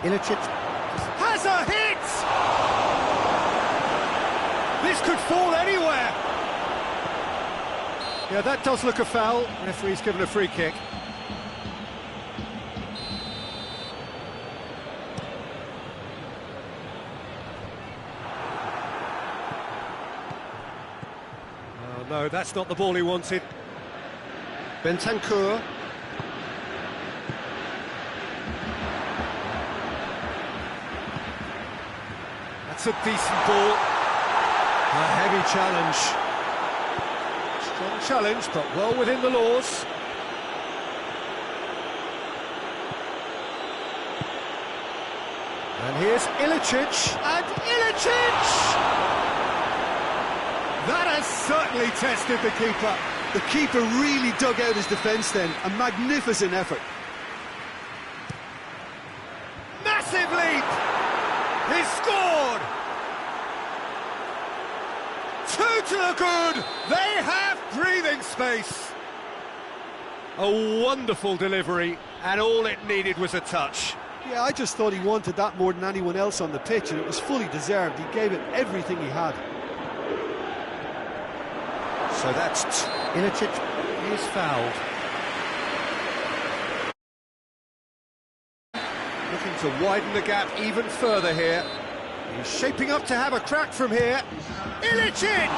S1: Ilicic has a hit! This could fall anywhere! Yeah, that does look a foul. Referee's given a free kick. Oh, no, that's not the ball he wanted. Bentancur. That's a decent ball. A heavy challenge. Strong challenge, but well within the laws. And here's Ilicic, and Ilicic! That has certainly tested the keeper.
S2: The keeper really dug out his defence then. A magnificent effort.
S1: Massive leap! He's scored! 2 to the good! They have breathing space! A wonderful delivery, and all it needed was a touch.
S3: Yeah, I just thought he wanted that more than anyone else on the pitch, and it was fully deserved. He gave it everything he had.
S1: So that's Ilicic is fouled. Looking to widen the gap even further here. He's shaping up to have a crack from here. Ilicic!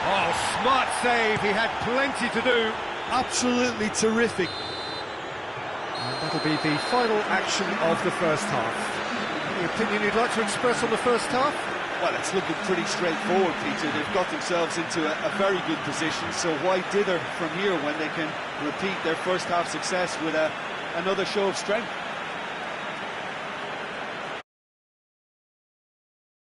S1: Oh, smart save. He had plenty to do.
S3: Absolutely terrific.
S1: And that'll be the final action of the first half. Any opinion you'd like to express on the first half?
S3: Well, it's looking pretty straightforward, Peter. They've got themselves into a very good position, so why dither from here when they can repeat their first half success with another show of strength?